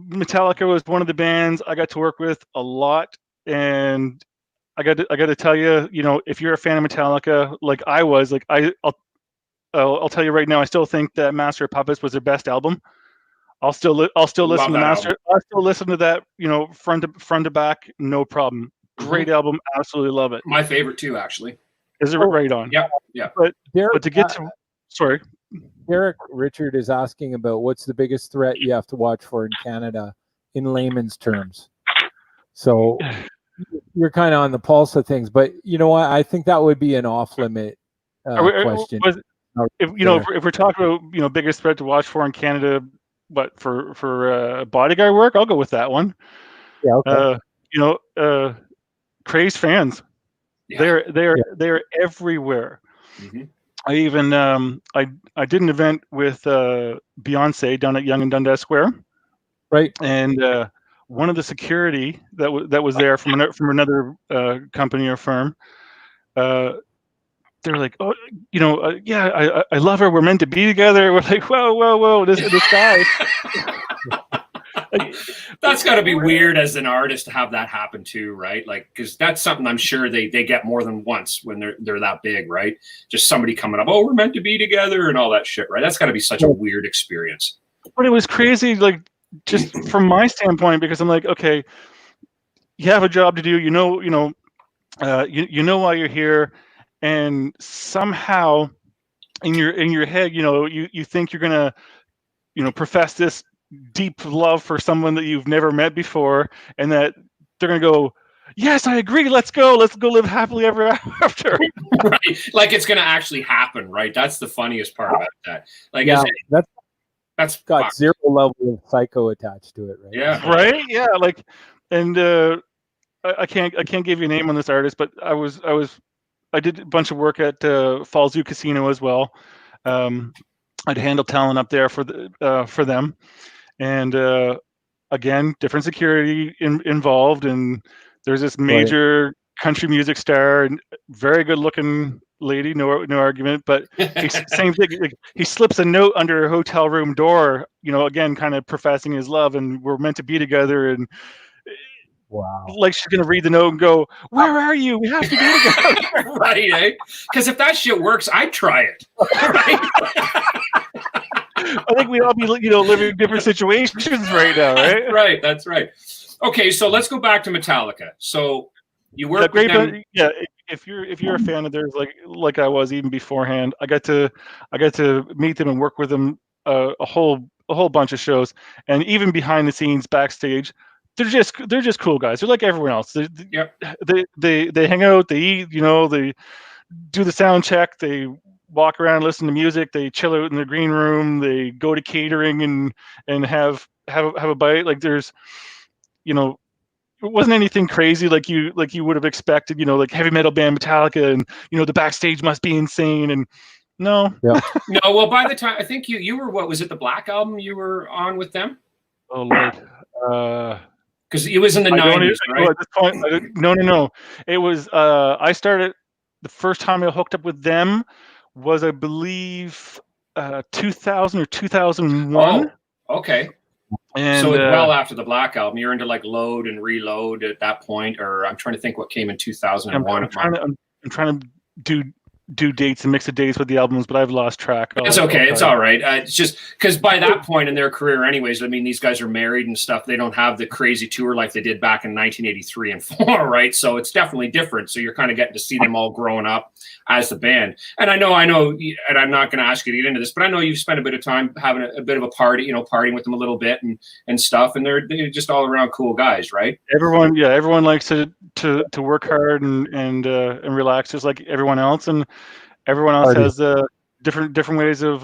Metallica was one of the bands I got to work with a lot, and I got to tell you, if you're a fan of Metallica, like I was, like I'll tell you right now, I still think that Master of Puppets was their best album. I'll still listen to Master. I'll still listen to that, front to back, no problem. Great album, absolutely love it. My favorite too, actually. Is it right on? Yeah. But to get to, sorry. Derek Richard is asking about what's the biggest threat you have to watch for in Canada in layman's terms. So you're kind of on the pulse of things, but you know what? I think that would be an off-limit question. If we're talking about biggest threat to watch for in Canada, but for bodyguard work, I'll go with that one. Yeah. Okay. Crazed fans. Yeah. They're everywhere. Mm-hmm. I even I did an event with Beyonce down at Yonge and Dundas Square, right? And one of the security that was there from another company or firm, they're like, oh, I love her. We're meant to be together. We're like, whoa, this guy. That's got to be weird as an artist to have that happen too, right? Like, because that's something I'm sure they get more than once when they're that big, right? Just somebody coming up, oh, we're meant to be together and all that shit, right? That's got to be such a weird experience. But it was crazy, like just from my standpoint, because I'm like, okay, you have a job to do, you know why you're here, and somehow in your head, you think you're gonna, profess this deep love for someone that you've never met before, and that they're gonna go, yes, I agree, let's go live happily ever after. Right, like it's gonna actually happen, right? That's the funniest part about that. Like, that's got zero level of psycho attached to it, right? Yeah, right. Yeah, like, and I can't give you a name on this artist, but I did a bunch of work at Falls Zoo Casino as well. I'd handle talent up there for them. And again, different security involved, and there's this major country music star, and very good-looking lady, no argument. But same thing. Like, he slips a note under a hotel room door, again, kind of professing his love, and we're meant to be together. And Wow. like she's gonna read the note and go, "Where are you? We have to be together." Right, eh? Because if that shit works, I'd try it. Right? I think we all be living different situations right now, right? Right, that's right. Okay, so let's go back to Metallica. So you Yeah, work with great them. band. Yeah, if you're a fan of theirs, like I was even beforehand, I got to meet them and work with them a whole bunch of shows, and even behind the scenes, backstage, they're just cool guys. They're like everyone else. Yep. They hang out, they eat, they do the sound check, they walk around, listen to music, they chill out in the green room, they go to catering and have a bite. Like there's, it wasn't anything crazy like you would have expected, like heavy metal band Metallica, and the backstage must be insane. And no. Yeah. No, well, by the time I think you were, what was it, the Black Album you were on with them? Oh Lord. Because it was in the I don't 90s, even, right? at this point, no. It was I started the first time I hooked up with them was, I believe, 2000 or 2001. Oh, okay. And so it's well after the Black Album. You're into like Load and Reload at that point, or I'm trying to think what came in 2001. I'm trying to do dates and mix of dates with the albums, but I've lost track. It's okay. It's all right. It's just because by that point in their career anyways, I mean, these guys are married and stuff. They don't have the crazy tour like they did back in 1983 and 4, right? So it's definitely different. So you're kind of getting to see them all growing up as the band. And I know, and I'm not going to ask you to get into this, but I know you've spent a bit of time having a bit of a party, partying with them a little bit and stuff. And they're just all around cool guys, right? Everyone likes to work hard and relax just like everyone else. And everyone else has different ways of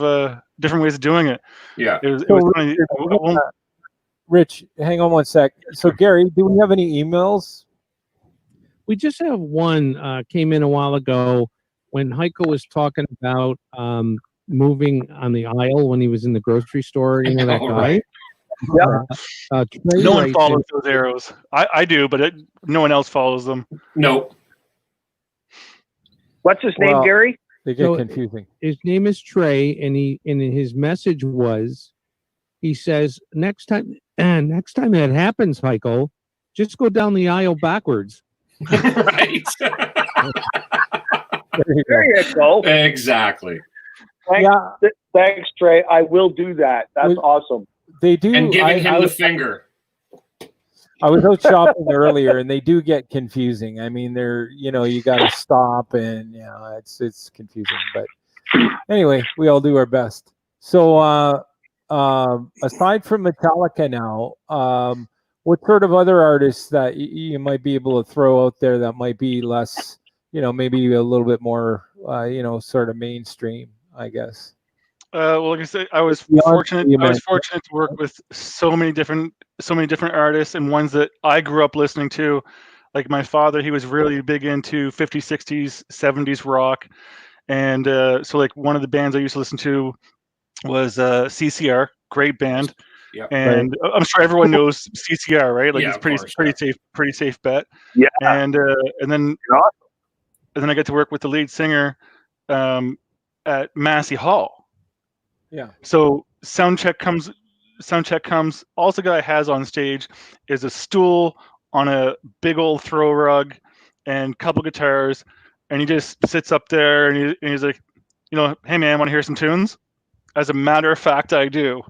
doing it. Yeah. It was funny. Rich, hang on one sec. So Gary, do we have any emails? We just have one came in a while ago when Heiko was talking about moving on the aisle when he was in the grocery store. You know that guy? Right. Yeah. No one follows those arrows. I do, but no one else follows them. No. What's his name, Gary? They get confusing. His name is Trey, and his message was, he says, next time that happens, Heiko, just go down the aisle backwards. Right. There you go. Exactly. Thanks, Trey. I will do that. That's awesome. They do. And giving him the finger. I was out shopping earlier, and they do get confusing. I mean, they're you got to stop, and it's confusing. But anyway, we all do our best. So aside from Metallica now, what sort of other artists that you might be able to throw out there that might be less, maybe a little bit more, sort of mainstream, I guess. Well, like I said, I was fortunate to work with so many different artists, and ones that I grew up listening to. Like my father, he was really big into 50s, 60s, 70s rock. And so like one of the bands I used to listen to was CCR, great band. Yeah. And I'm sure everyone knows CCR, right? Like Yeah, it's pretty safe bet. Yeah. And then I get to work with the lead singer at Massey Hall. Yeah. So sound check comes. All the guy has on stage is a stool on a big old throw rug and a couple guitars, and he just sits up there and he's like, hey man, want to hear some tunes? As a matter of fact, I do.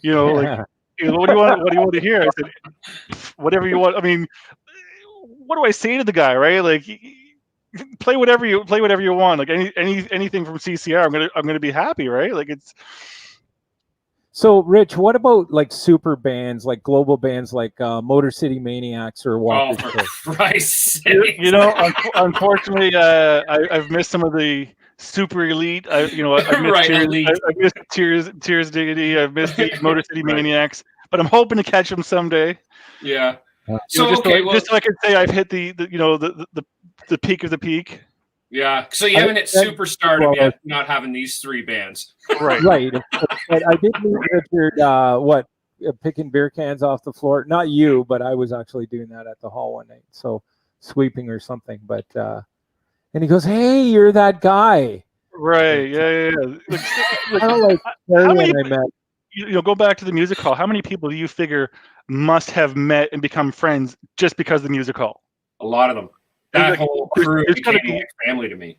Like, what do you want to hear? I said, whatever you want. I mean, what do I say to the guy, right? Like, play whatever you want. Like anything from CCR, I'm gonna be happy, right? Like it's. So, Rich, what about like super bands, like global bands, like Motor City Maniacs or Walker's Oh, Cliff? for Christ's sake. Unfortunately, I've missed some of the super elite. I've missed Right, elite. I've missed Tears Dignity. I've missed the Motor City Maniacs, but I'm hoping to catch them someday. Yeah. So just so I can say I've hit the peak of the peak. Yeah, so you haven't hit superstardom yet, not having these three bands. Right. But I did meet Richard, picking beer cans off the floor. Not you, but I was actually doing that at the hall one night. So sweeping or something. But and he goes, "Hey, you're that guy." Right. Yeah. Kind of like Terry and I met. go back to the music hall. How many people do you figure must have met and become friends just because of the music hall? A lot of them. That whole crew became like family to me.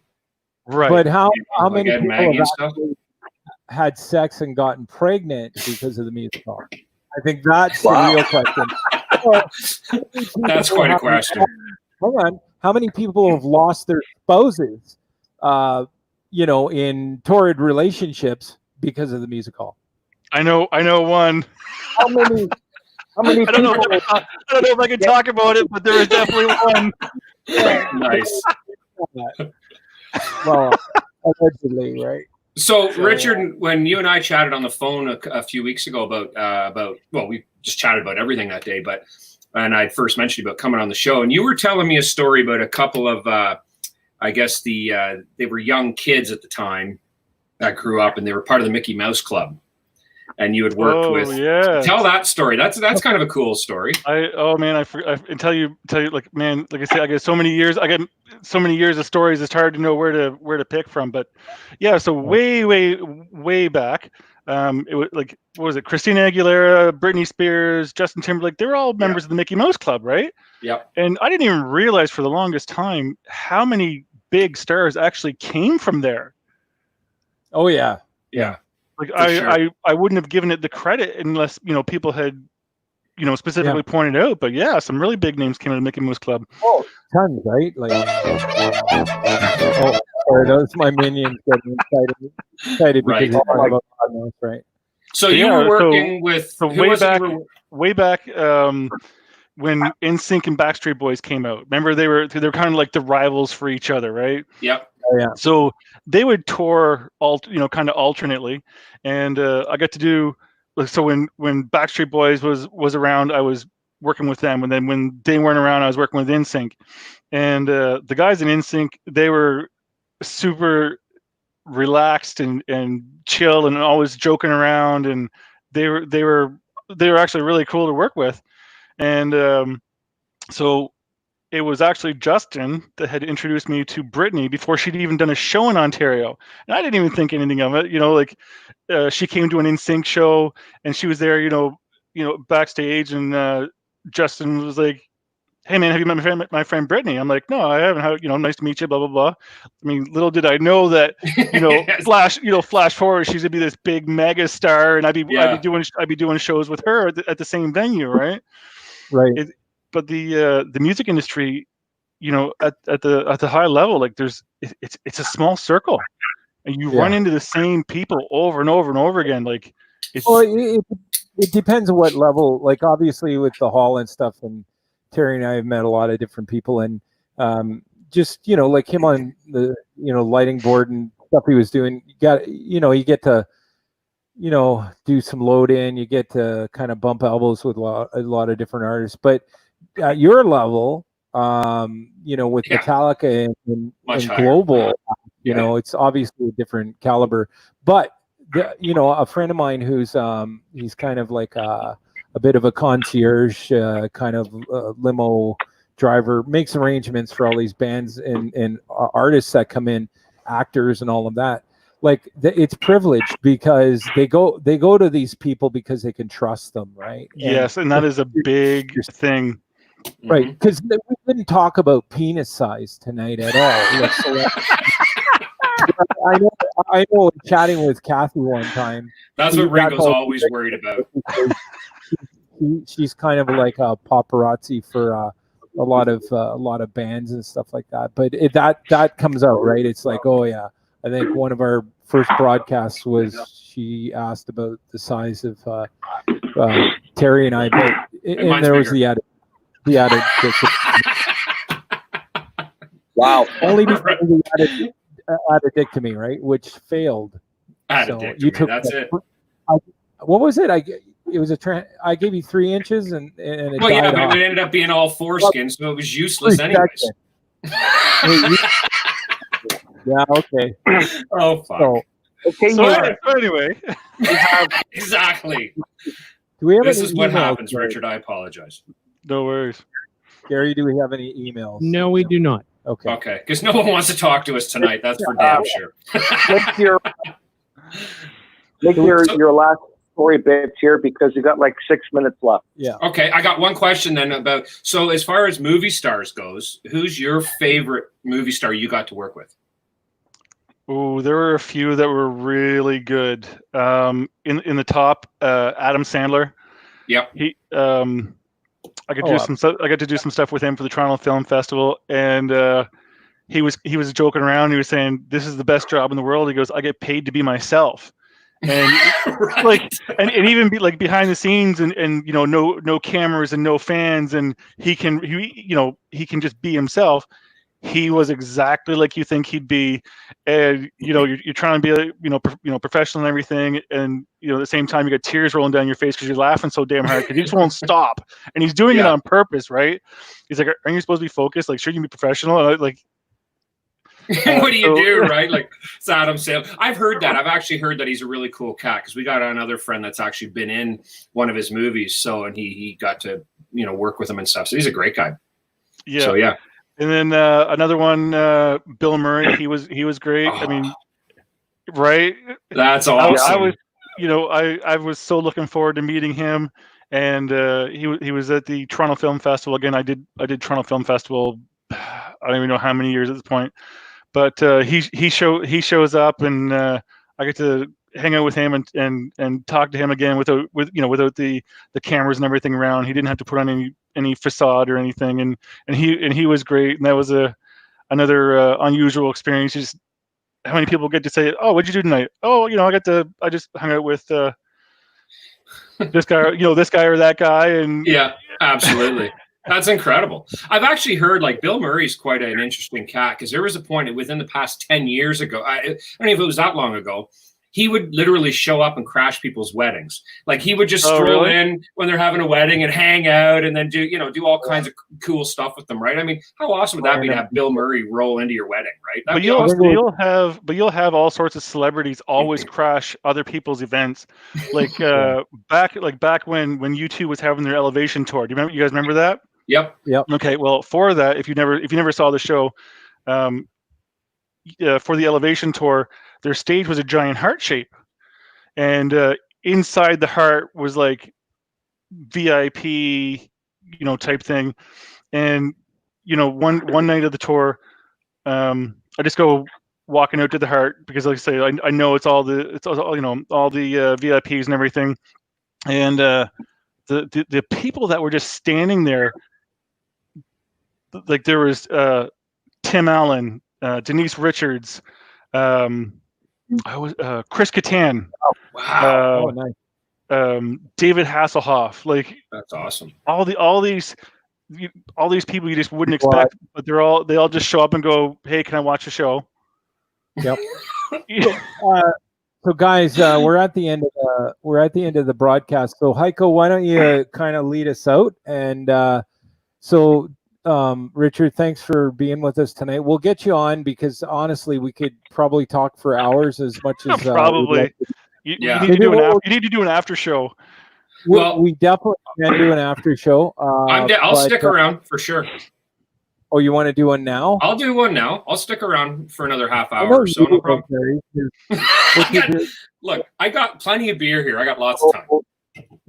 Right. But how like many Ed and people Maggie have and stuff? actually had sex and gotten pregnant because of the music hall? I think that's Wow. the real question. That's quite a question. Hang on. How many people have lost their spouses, in torrid relationships because of the music hall? I know one. How many I don't know people? if I can talk about it, but there is definitely one. Nice. Well, allegedly, right? So, Richard, when you and I chatted on the phone a few weeks ago about we just chatted about everything that day, and I first mentioned about coming on the show, and you were telling me a story about a couple of, I guess they were young kids at the time that grew up, and they were part of the Mickey Mouse Club, and you had worked with. Yeah. Tell that story. That's kind of a cool story. I tell you like, man, like I say, I get so many years of stories. It's hard to know where to pick from, but yeah. So way back, it was like, what was it? Christina Aguilera, Britney Spears, Justin Timberlake. They were all members of the Mickey Mouse Club, right? Yeah. And I didn't even realize for the longest time how many big stars actually came from there. Oh yeah. Yeah. Like sure. I wouldn't have given it the credit unless people had specifically pointed out. But yeah, some really big names came out of the Mickey Mouse Club. Oh, tons, right? Like, sorry, those my minions getting excited Right. because they're about God knows, right? So you were working with so way back when NSYNC and Backstreet Boys came out. Remember, they were kind of like the rivals for each other, right? Yep. Oh, yeah. So they would tour kind of alternately, and I got to do. So when Backstreet Boys was around, I was working with them, and then when they weren't around, I was working with NSYNC. And the guys in NSYNC, they were super relaxed and chill and always joking around, and they were actually really cool to work with. And so it was actually Justin that had introduced me to Britney before she'd even done a show in Ontario. And I didn't even think anything of it. She came to an NSYNC show and she was there, backstage, and Justin was like, "Hey man, have you met my friend Britney?" I'm like, "No, I haven't. Nice to meet you, blah, blah, blah." I mean, little did I know that, Yes. flash forward, she's gonna be this big mega star, and I'd be doing shows with her at the same venue, right? Right. But the music industry, at the high level, like it's a small circle, and you run into the same people over and over and over again. Like it depends on what level. Like obviously with the hall and stuff, and Terry and I have met a lot of different people, and just like him on the lighting board and stuff he was doing. You get to do some load in. You get to kind of bump elbows with a lot of different artists, but at your level, with Metallica and global, it's obviously a different caliber. But a friend of mine who's he's kind of like a bit of a concierge, kind of limo driver, makes arrangements for all these bands and artists that come in, actors and all of that. Like it's privileged because they go to these people because they can trust them, right? Yes, and that is a big thing. Right, because we didn't talk about penis size tonight at all. I know. Chatting with Kathy one time, that's what Ringo's always worried about. She's kind of like a paparazzi for a lot of bands and stuff like that. But that comes out, right? It's like, oh yeah, I think one of our first broadcasts was she asked about the size of Terry and I, and there was the added. Wow. Only because he addicted right? Which failed. That's it. What was it? It was I gave you 3 inches and it died off. But it ended up being all foreskin, so it was useless anyways. Yeah, okay. Oh, fuck. So anyway. Exactly. Do we have this is what emails, happens, Gary? Richard. I apologize. No worries. Gary, do we have any emails? No, we do not. Okay. Because no one wants to talk to us tonight. That's for damn sure. Make your last story bits here because you got like 6 minutes left. Yeah. Okay, I got one question then about. So as far as movie stars goes, who's your favorite movie star you got to work with? Oh, there were a few that were really good. In the top, Adam Sandler. Yep. He I got to do some stuff with him for the Toronto Film Festival, and he was joking around. He was saying, "This is the best job in the world." He goes, "I get paid to be myself," and Right. like, and even be like behind the scenes, and no cameras and no fans, and he can just be himself. He was exactly like you think he'd be, and you're trying to be professional and everything, and at the same time you got tears rolling down your face because you're laughing so damn hard because he just won't stop, and he's doing it on purpose, right? He's like, "Aren't you supposed to be focused? Like, shouldn't you be professional?" And what do you do, right? Like, it's Adam Sandler. I've heard that. I've actually heard that he's a really cool cat because we got another friend that's actually been in one of his movies. So, and he got to, work with him and stuff. So he's a great guy. Yeah. So, yeah. And then another one, Bill Murray. He was great. Oh, I mean, right? That's awesome. I was so looking forward to meeting him. And he was at the Toronto Film Festival. Again, I did Toronto Film Festival, I don't even know how many years at this point. But he shows up, and I get to hang out with him and talk to him again without the cameras and everything around. He didn't have to put on any facade or anything, and he was great. And that was another unusual experience. Just how many people get to say, "Oh, what'd you do tonight?" "Oh, I just hung out with this guy, this guy or that guy," and yeah, absolutely. That's incredible. I've actually heard like Bill Murray's quite an interesting cat because there was a point within the past 10 years ago. I don't know if it was that long ago. He would literally show up and crash people's weddings. Like he would just stroll in when they're having a wedding and hang out and then do all kinds of cool stuff with them, right? I mean, how awesome would that be to have Bill Murray roll into your wedding, right? But you'll have all sorts of celebrities always crash other people's events. Like back when U2 was having their Elevation tour. Do you guys remember that? Yep. Okay, well, for that, if you never saw the show, for the Elevation tour, their stage was a giant heart shape, and inside the heart was like VIP, type thing. And one night of the tour, I just go walking out to the heart because, like I say, I know it's all the VIPs and everything, and the people that were just standing there. Like there was Tim Allen, Denise Richards, Chris Kattan, wow, nice. David Hasselhoff. Like that's awesome. All these people you just wouldn't expect, but they all just show up and go, "Hey, can I watch the show?" Yep. So guys, we're at the end of the broadcast. So Heiko, why don't you kind of lead us out? And Richard, thanks for being with us tonight. We'll get you on because honestly, we could probably talk for hours as much as probably. You need to do an after show. Well, we definitely can do an after show. I'll stick around for sure. Oh, you want to do one now? I'll do one now. I'll stick around for another half hour or so. No problem. Look, I got plenty of beer here. I got lots of time.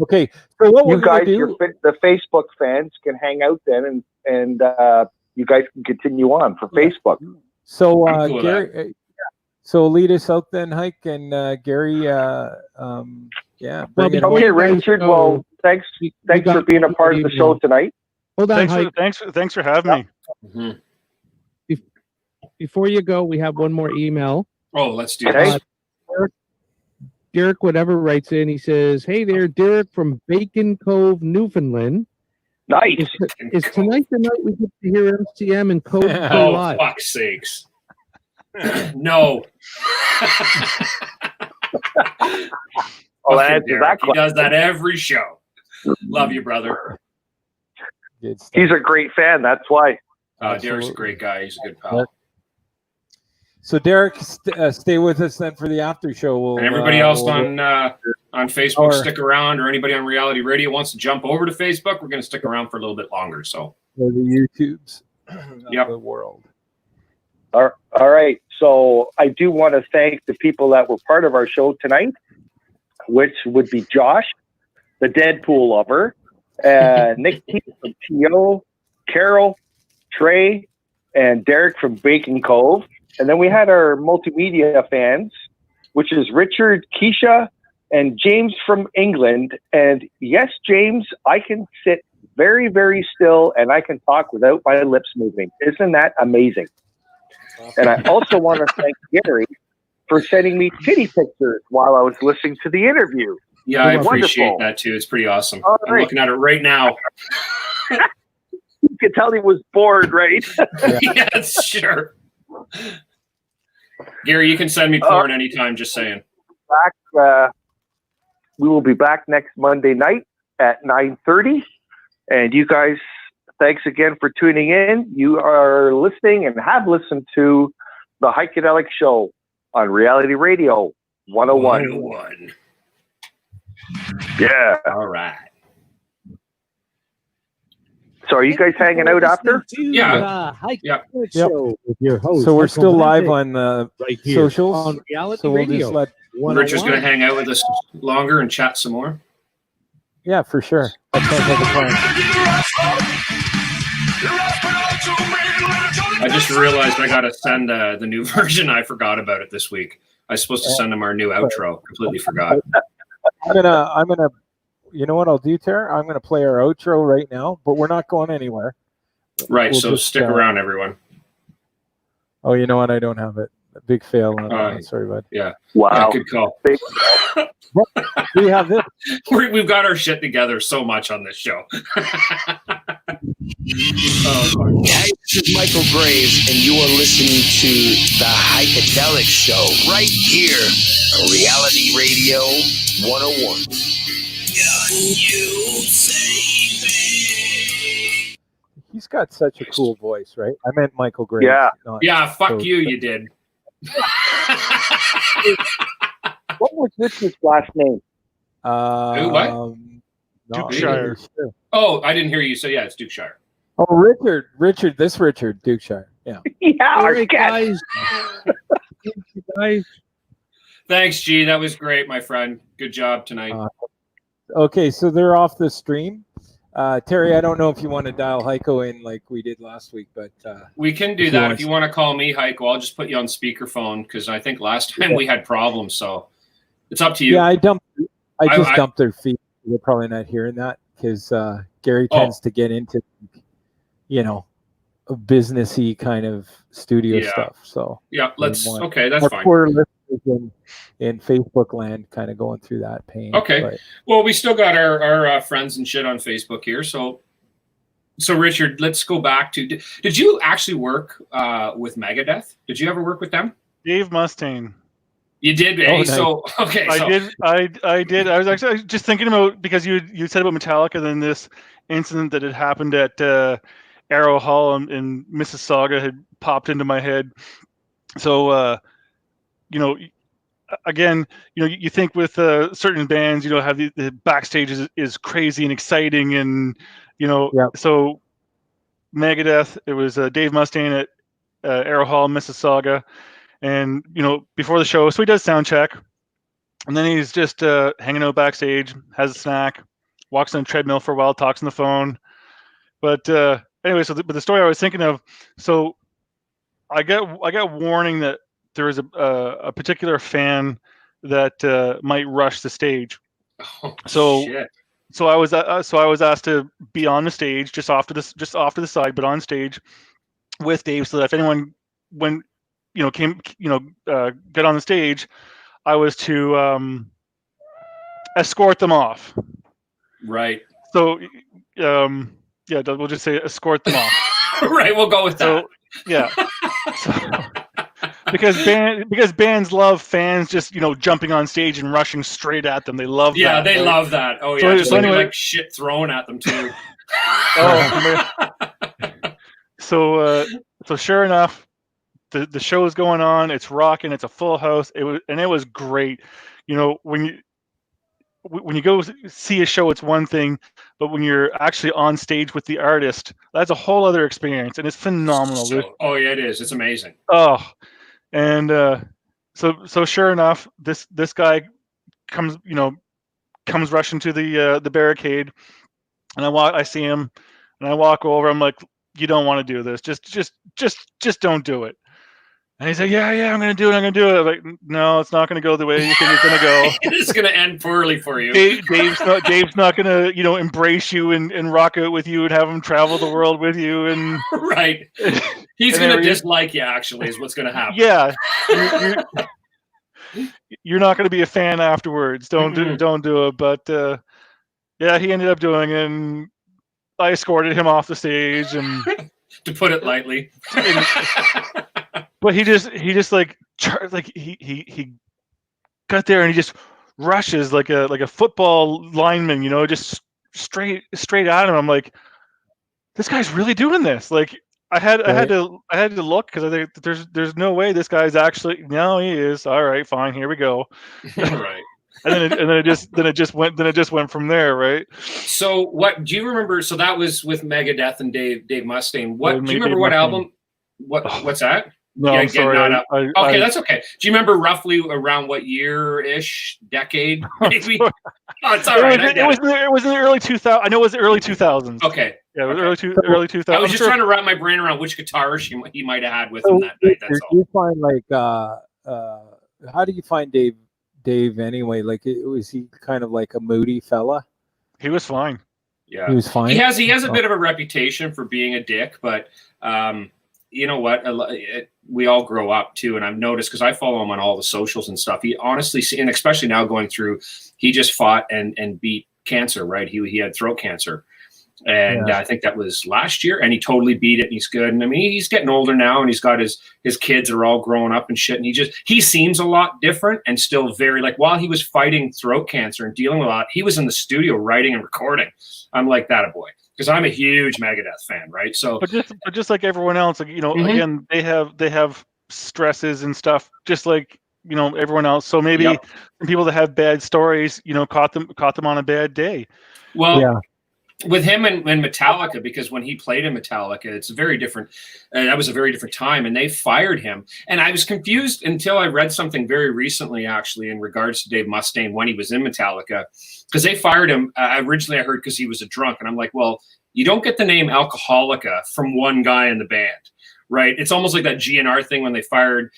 Okay, so what you guys, the Facebook fans can hang out then, and you guys can continue on for Facebook. So Gary, so lead us out then, Hike, and Gary. Okay, Richard. Well, thanks for being a part of the show tonight. Hold on, thanks for having me. Mm-hmm. Before you go, we have one more email. Oh, let's do this. Derek, whatever, writes in. He says, "Hey there, Derek from Bacon Cove, Newfoundland. Nice. Is tonight the night we get to hear MCM and Code live?" Oh, fuck's sakes. No. Well, answer that question. He does that every show. Love you, brother. He's a great fan. That's why. Derek's a great guy. He's a good pal. So Derek, stay with us then for the after show. And everybody else on Facebook, stick around, or anybody on Reality Radio wants to jump over to Facebook, we're going to stick around for a little bit longer. So for the YouTubes of the world. All right. So I do want to thank the people that were part of our show tonight. which would be Josh, the Deadpool lover, Nick T from T.O., Carol, Trey, and Derek from Bacon Cove. And then we had our multimedia fans, which is Richard, Keisha, and James from England. And yes, James, I can sit very, very still and I can talk without my lips moving. Isn't that amazing? And I also want to thank Gary for sending me titty pictures while I was listening to the interview. Yeah, I appreciate Wonderful. that too. It's pretty awesome. All I'm right. looking at it right now. You could tell he was bored, right? Yes, sure. Gary, you can send me porn anytime, just saying. We will be back next Monday night at 9:30. And you guys, thanks again for tuning in. You are listening and have listened to the Heikadelic Show on Reality Radio 101. 101. Yeah. All right. So are you guys hanging out after? Yeah. Yeah. Yep. Show with your host, So we're Michael still live Blanchett, on the right here socials. on Reality So we'll Radio. just let. Richard's going to 101. hang out with us longer and chat some more. Yeah, for sure. That sounds like a plan. I just realized I got to send the new version. I forgot about it this week. I was supposed to send him our new outro. Completely forgot. I'm gonna. You know what I'll do, Tara? I'm gonna play our outro right now, but we're not going anywhere. Right. We'll So just, stick around, everyone. Oh, you know what? I don't have it. A big fail on Uh, that. Sorry, bud. Yeah. Wow. Yeah, good call. We have this. We've got our shit together so much on this show. Hey, this is Michael Graves, and you are listening to the Heikadelic Show right here on Reality Radio 101. He's got such a cool voice, right? I meant Michael Graves. Yeah. Yeah, fuck So- you did. What was Richard's last name? Not Dukeshire. really sure. Oh, I didn't hear you. So yeah, it's Dukeshire. Oh, Richard, Dukeshire. Yeah. Yeah, All our right, guest. guys. Thank you, guys. Thanks, G. That was great, my friend. Good job tonight. Okay, so they're off the stream. Terry, I don't know if you want to dial Heiko in like we did last week, but We can do if you that. want If you want to call me, Heiko, I'll just put you on speakerphone because I think last time we had problems. So it's up to you. yeah, I just I- dumped their feed. They're probably not hearing that because Gary Oh. tends to get into, a businessy kind of studio Yeah. stuff. So Yeah, let's. One. Okay, that's our fine. poor listeners in Facebook land kind of going through that pain. Okay. But Well, we still got our friends and shit on Facebook here. So Richard, let's go back to. Did you actually work with Megadeth? Did you ever work with them? Dave Mustaine. You did, eh? Oh, nice. So okay. I so, did. I did. I was actually just thinking about, because you said about Metallica, then this incident that had happened at Arrow Hall in Mississauga had popped into my head. So again, you think with certain bands, have the backstage is crazy and exciting, and Yep. so Megadeth, it was Dave Mustaine at Arrow Hall, Mississauga, and before the show, so he does sound check, and then he's just hanging out backstage, has a snack, walks on a treadmill for a while, talks on the phone. But anyway, but the story I was thinking of, so I got warning that there is a particular fan that might rush the stage. oh, So- shit. So I was asked to be on the stage, just off to the side, but on stage with Dave, so that if anyone got on the stage, I was to escort them off. Right. So yeah, we'll just say escort them off. Right. We'll go with that. So yeah. So, because bands love fans just jumping on stage and rushing straight at them. They love Yeah, that. they right? love that. Oh yeah, So- just so like, anyway- like shit thrown at them too. Oh, so sure enough, the show is going on. It's rocking. It's a full house. It was great. When you go see a show, it's one thing, but when you're actually on stage with the artist, that's a whole other experience, and it's phenomenal. Oh yeah, it is. It's amazing. Oh, and so sure enough, this guy comes rushing to the barricade, and I see him, and I walk over. I'm like, you don't want to do this. Just don't do it. And he's like, yeah, I'm gonna do it. I'm gonna do it. I'm like, no, it's not gonna go the way you think it's gonna go. It's gonna end poorly for you. Dave's not gonna embrace you and rock out with you and have him travel the world with you and right. He's gonna dislike you. Actually, is what's gonna happen. Yeah, you're not gonna be a fan afterwards. Don't do it. But yeah, he ended up doing it, and I escorted him off the stage, and to put it lightly. But he got there and he just rushes like a football lineman, just straight at him. I'm like, this guy's really doing this. Like I had to look, because I think there's no way this guy's actually. No, he is. All right, fine, here we go. Right. And then it just went from there, right? So what do you remember? So that was with Megadeth and Dave Mustaine. What do you remember? What album? What's that? No, I'm sorry. Okay, that's okay. Do you remember roughly around what year-ish, decade, maybe? It's all right. It was in the early 2000s. I know it was the early 2000s. Okay. Yeah, it was early 2000s. I was just trying to wrap my brain around which guitars he might have had with him that night. That's all. Do you find how do you find Dave anyway? Like, was he kind of like a moody fella? He was fine. Yeah, he was fine. He has a bit of a reputation for being a dick, but you know what? We all grow up too, and I've noticed, because I follow him on all the socials and stuff. He honestly, and especially now going through, he just fought and beat cancer. Right? He had throat cancer, and I think that was last year, and he totally beat it, and he's good. And I mean, he's getting older now, and he's got his kids are all growing up and shit. And he seems a lot different, and still very, like, while he was fighting throat cancer and dealing with a lot, he was in the studio writing and recording. I'm like that, a boy. Because I'm a huge Megadeth fan, right? So, but just like everyone else, like, again, they have stresses and stuff, just like everyone else. So maybe some people that have bad stories, caught them on a bad day. Well, with him and Metallica, because when he played in Metallica, it's a very different. That was a very different time, and they fired him. And I was confused until I read something very recently, actually, in regards to Dave Mustaine when he was in Metallica, because they fired him. Originally, I heard because he was a drunk, and I'm like, well, you don't get the name Alcoholica from one guy in the band, right? It's almost like that GNR thing when they fired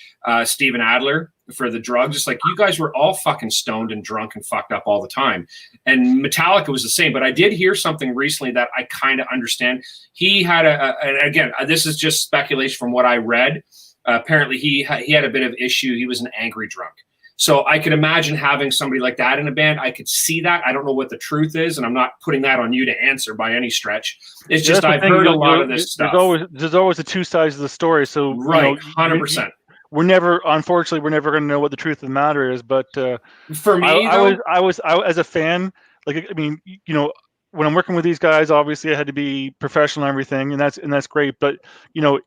Steven Adler for the drugs. It's like, you guys were all fucking stoned and drunk and fucked up all the time. And Metallica was the same. But I did hear something recently that I kind of understand. He had and again, this is just speculation from what I read. Apparently he had a bit of issue. He was an angry drunk. So I could imagine having somebody like that in a band. I could see that. I don't know what the truth is, and I'm not putting that on you to answer by any stretch. It's just I've heard a lot of this stuff. There's always the two sides of the story. So right, 100%. Unfortunately, we're never going to know what the truth of the matter is. But for me, I was as a fan, like, I mean, when I'm working with these guys, obviously I had to be professional and everything, and that's great. But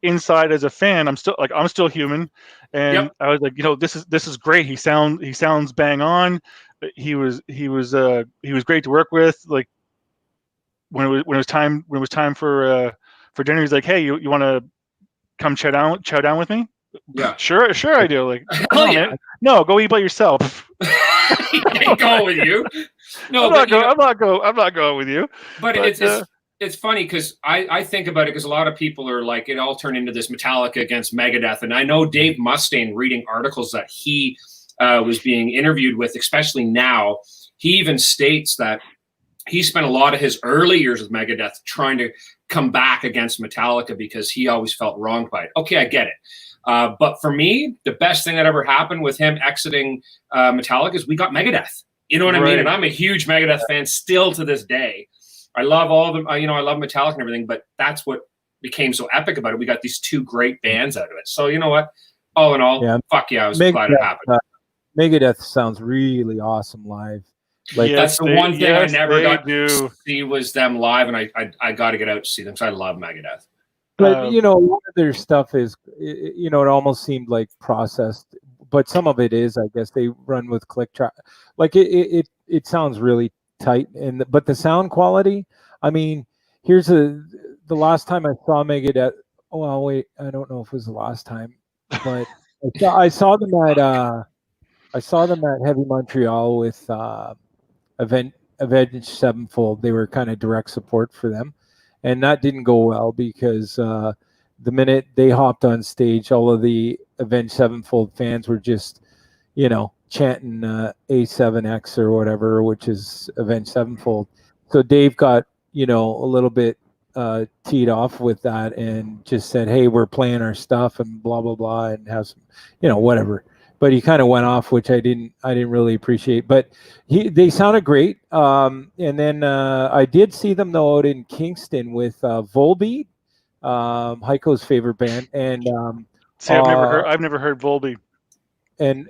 inside as a fan, I'm still human, and I was like, this is great. He sounds bang on. He was great to work with. Like when it was time for dinner, he's like, hey, you want to come chow down with me? Yeah, sure I do. Like, no, go eat by yourself. He can't go with you. No, I'm not going with you. But it's funny because I think about it, because a lot of people are like, it all turned into this Metallica against Megadeth. And I know Dave Mustaine, reading articles that he was being interviewed with, especially now, he even states that he spent a lot of his early years with Megadeth trying to come back against Metallica because he always felt wronged by it. Okay, I get it. But for me, the best thing that ever happened with him exiting Metallica is we got Megadeth. You know what I mean? And I'm a huge Megadeth fan still to this day. I love all of them. I love Metallica and everything, but that's what became so epic about it. We got these two great bands out of it. So you know what? All in all, fuck yeah, I was glad it happened. Megadeth sounds really awesome live. Like, that's the one thing I never got to see was them live, and I got to get out to see them because I love Megadeth. But one of their stuff is, it almost seemed like processed, but some of it is, I guess. They run with click track, like it sounds really tight, but the sound quality. I mean, the last time I saw Megadeth. Well, wait, I don't know if it was the last time, but I saw them at I saw them at Heavy Montreal with Avenged Sevenfold. They were kind of direct support for them, and that didn't go well because the minute they hopped on stage, all of the Avenged Sevenfold fans were just, chanting A7X or whatever, which is Avenged Sevenfold. So Dave got, a little bit teed off with that and just said, "Hey, we're playing our stuff and blah blah blah," and have some, whatever. But he kind of went off, which I didn't really appreciate. But they sounded great. And then I did see them though out in Kingston with Volbeat, Heiko's favorite band, and See, I've never heard Volby. and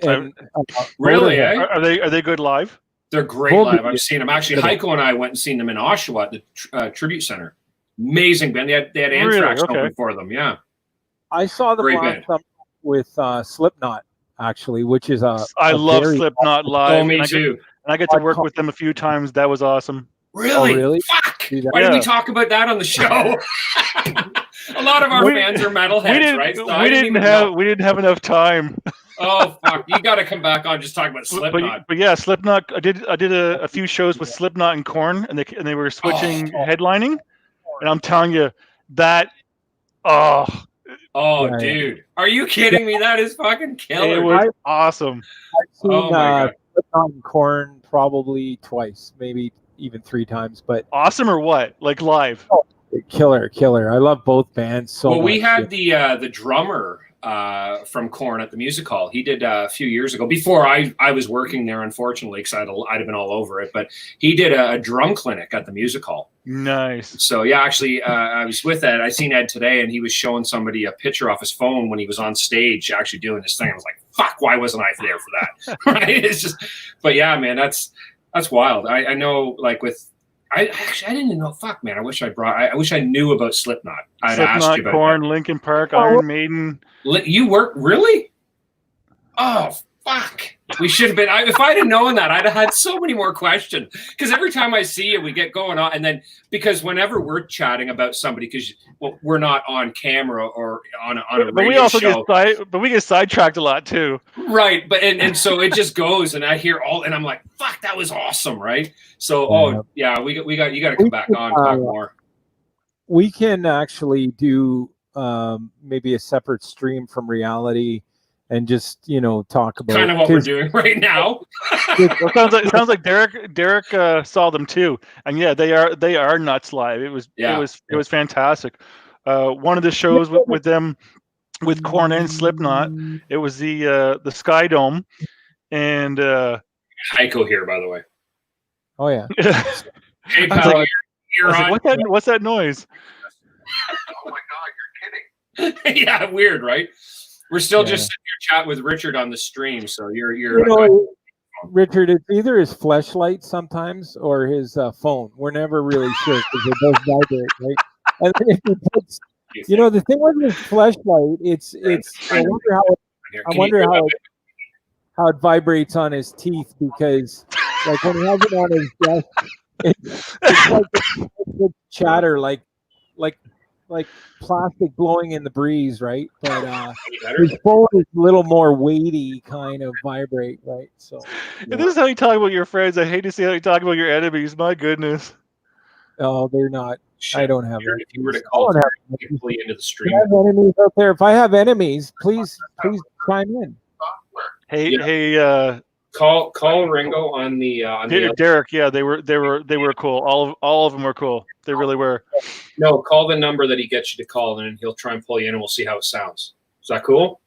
Really, Motorhead. Are they good live? They're great Volbeat. live. I've seen them. Actually, Heiko and I went and seen them in Oshawa at the Tribute Center. Amazing band. They had Anthrax open for them. Yeah, I saw them Great last band. summer with Slipknot, actually, which is I love Slipknot live. Oh, me and too. I get to work with them a few times. That was awesome. Really? Oh, really? Fuck! Do that. Why did we talk about that on the show? A lot of our fans are metalheads, right? So we didn't have enough time. Oh fuck! You got to come back on just talking about Slipknot. But yeah, Slipknot. I did a few shows with Slipknot and Korn, and they were switching headlining, and I'm telling you that. Oh, Yeah, dude, are you kidding me? That is fucking killer. It was awesome. I've seen Oh, my God. Slipknot and Korn probably twice, maybe even 3 times, but Awesome or what? Like live? killer. I love both bands so Well, much. we had the drummer from Korn at the music hall. He did a few years ago, before I was working there, unfortunately, because I'd have been all over it. But he did a drum clinic at the music hall. Nice. So yeah, actually, I was with Ed. I seen Ed today, and he was showing somebody a picture off his phone when he was on stage actually doing this thing. I was like, "Fuck, why wasn't I there for that?" Right? It's just, but yeah, man, that's wild. I know, like with. I didn't even know. Fuck, man. I wish I knew about Slipknot. I'd asked you about Korn, that. Linkin Park, Iron Maiden. You work really? Oh fuck! We should have been. If I'd have known that, I'd have had so many more questions. Because every time I see you, we get going on, and then because whenever we're chatting about somebody, because we're not on camera or on a radio But we also show, get sidetracked a lot too. right? But and so it just goes, and I hear and I'm like, fuck, that was awesome, right? So you got to come back on, talk more. We can actually do maybe a separate stream from reality and just talk about Kind of what we're doing right now. It sounds like Derek saw them too, and yeah, they are nuts live. It was fantastic. One of the shows with them, with Korn and Slipknot, it was the Sky Dome, and Heiko here, by the way. Oh yeah. Hey, pal, you're on. What's that noise? Oh my God, you're kidding. Yeah, weird, right? We're still just sitting here chatting with Richard on the stream, so you're. Richard, it's either his fleshlight sometimes or his phone. We're never really sure because it does vibrate, right? And then if he puts, the thing with his fleshlight, it's. I wonder how it vibrates on his teeth, because like when he has it on his desk, it's like it's chatter, like plastic blowing in the breeze, right? But his phone is a little more weighty, kind of vibrate, right? So If this is how you talk about your friends, I hate to see how you talk about your enemies. My goodness. Oh, they're not. I don't have If you were to enemies. call I don't have into the Do stream, you have enemies out there? If I have enemies, please chime in. Hey, call Ringo on the Derek. Yeah, they were cool. All of them were cool. They really were. No, call the number that he gets you to call, and he'll try and pull you in, and we'll see how it sounds. Is that cool?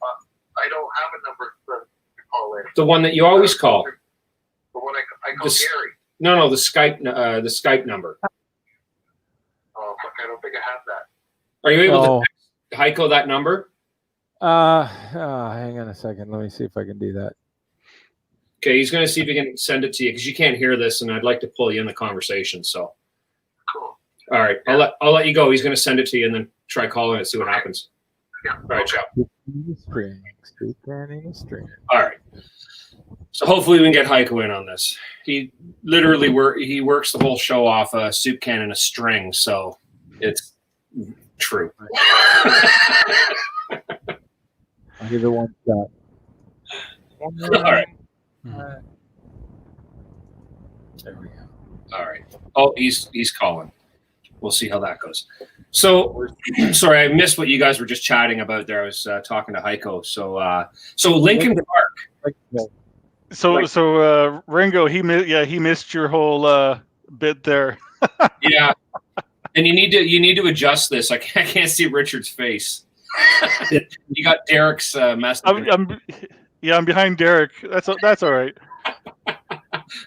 I don't have a number to call in. The one that you always call. The one I call Gary. No, the Skype number. Oh, fuck, I don't think I have that. Are you able to text Heiko that number? Hang on a second. Let me see if I can do that. Okay, he's going to see if he can send it to you, because you can't hear this, and I'd like to pull you in the conversation. So, Cool. all right, I'll let you go. He's going to send it to you, and then try calling it, see what happens. Yeah. All right, ciao. String. All right. So hopefully we can get Heiko in on this. He literally works the whole show off a soup can and a string, so it's true. I'll give it one shot. All right. There we go. All right. Oh, he's calling. We'll see how that goes. So, sorry, I missed what you guys were just chatting about there. I was talking to Heiko. So Lincoln Park. So Ringo, he missed your whole bit there. Yeah, and you need to adjust this. I can't see Richard's face. You got Derek's message. I'm behind Derek. That's all right.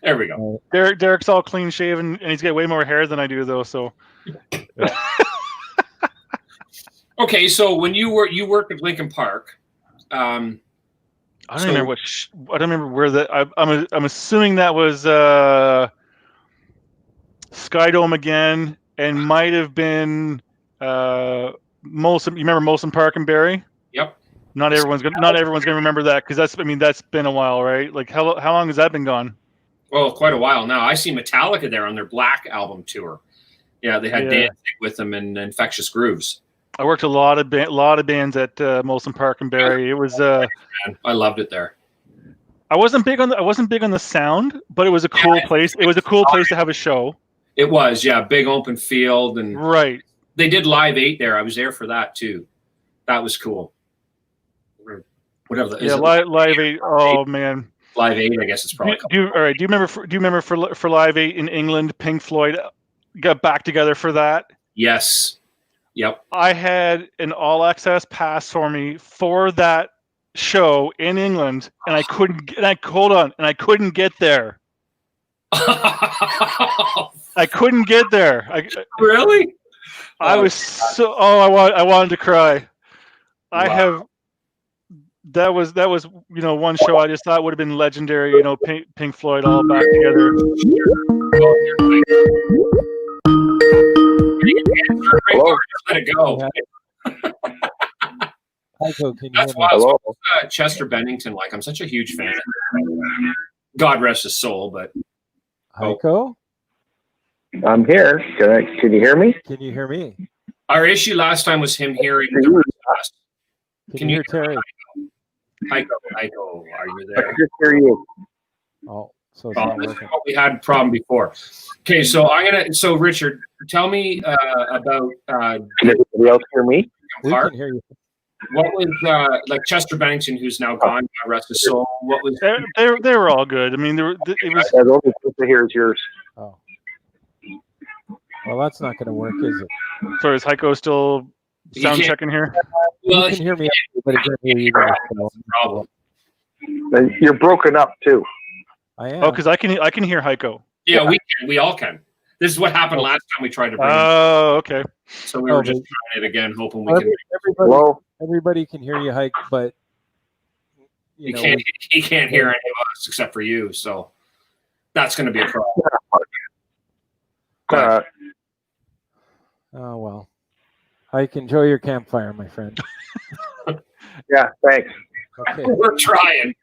There we go. Derek's all clean shaven, and he's got way more hair than I do, though. So. Yeah. Okay, so when you worked at Lincoln Park, I don't remember I don't remember where that. I'm assuming that was Skydome again, and might have been Molson. You remember Molson Park and Barrie? Yep. Not everyone's gonna remember that because that's been a while, right? Like how long has that been gone? Well, quite a while now. I see Metallica there on their Black album tour. Yeah, they had Danzig with them and Infectious Grooves. I worked a lot of bands at Molson Park and Barrie. It was I loved it there. I wasn't big on the sound, but it was a cool place. It was a cool place to have a show. It was, yeah, big open field, and right. They did Live 8 there. I was there for that too. That was cool. Whatever. Live 8. Oh man. Live 8, I guess it's probably. Do you remember for Live 8 in England, Pink Floyd got back together for that? Yes. Yep. I had an all access pass for me for that show in England, and I couldn't get there. I couldn't get there. Really? I was so. Oh, I wanted to cry. Wow. That was one show I just thought would have been legendary. Pink Floyd all back together. Hello. Let it go. Heiko, can you That's hear me? why I was Chester Bennington. Like, I'm such a huge fan. God rest his soul, but Heiko, I'm here. Can you hear me? can you hear me? our issue last time was him hearing the podcast. Can you hear Terry? Heiko, are you I there? can just hear you. Oh, so it's not This is working. what we had a problem before. Okay, so So Richard, tell me about Can everybody else hear me? We Park. can hear you. What was like Chester Bennington, who's now gone, God rest his soul. What was They were all good. I mean, it was. The only person to hear is yours. Oh. Well, that's not going to work, is it? So is Heiko still sound can't- checking here? well, You can hear me, but he can't hear you guys. So problem. You're broken up too. I am. Oh, because I can hear Heiko. Yeah, we all can. This is what happened last time we tried to bring him. Oh, okay. So we were just trying it again, hoping we can. Hello? Everybody can hear you, Hike, but He can't hear any of us except for you. So that's going to be a problem. Go ahead. Oh well. Hike, enjoy your campfire, my friend. Yeah, thanks. Okay. We're trying.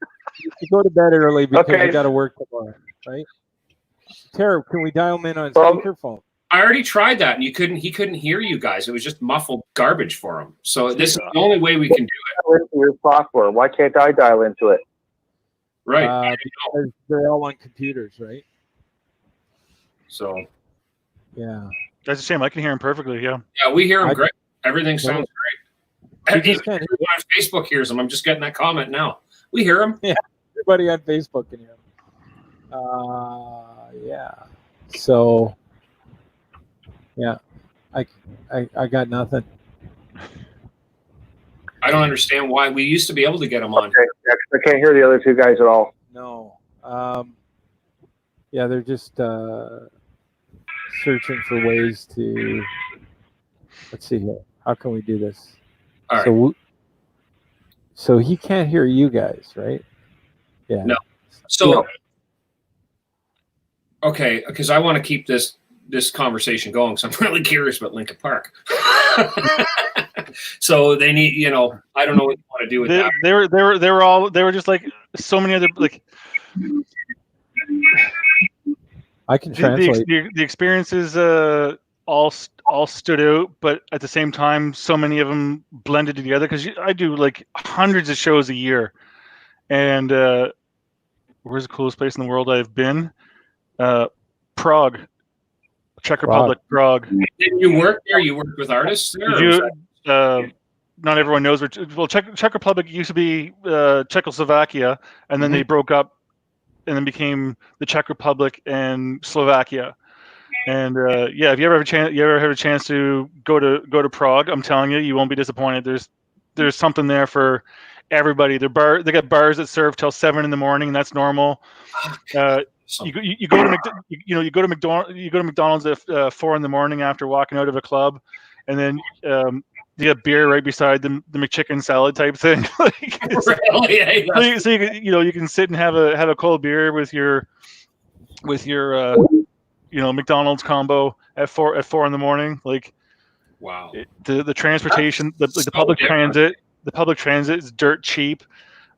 You go to bed early because Okay. you got to work tomorrow, right? Tara, can we dial him in on Well- speakerphone? I already tried that, and he couldn't hear you guys. It was just muffled garbage for him. So this is the only way we can do it. Dial into your software. Why can't I dial into it? Right. I know. Because they're all on computers, right? So Yeah. That's a shame. I can hear him perfectly. Yeah. yeah, we hear him I- great. Everything sounds We great. just can't hear Everyone on Facebook hears him. I'm just getting that comment now. We hear him. everybody on Facebook can hear him. Yeah. So, yeah, I got nothing. I don't understand why we used to be able to get him on. Okay, yeah, 'cause I can't hear the other two guys at all. No. Yeah, they're just searching for ways to. Let's see here. How can we do this? All right. So he can't hear you guys, right? Yeah. No. So, okay, because I want to keep this conversation going, because I'm really curious about Lincoln Park. So they need, I don't know what you want to do with that. They were just like so many other like I can translate. the experiences all stood out, but at the same time, so many of them blended together because I do like hundreds of shows a year, and where's the coolest place in the world I've been? Prague, Czech Republic, Prague. Did you work there? You worked with artists there? Did you? Not everyone knows. Well, Czech Republic used to be Czechoslovakia, and then they broke up, and then became the Czech Republic and Slovakia. And if you ever have a chance to go to Prague, I'm telling you, you won't be disappointed. There's something there for everybody. They got bars that serve till 7 in the morning, and that's normal. You go to McDonald's at 4 in the morning after walking out of a club, and then you have beer right beside the McChicken salad type thing. Really? Yeah. So you can sit and have a cold beer with your McDonald's combo at 4 in the morning. Like, wow. The transportation, the public transit. The public transit is dirt cheap.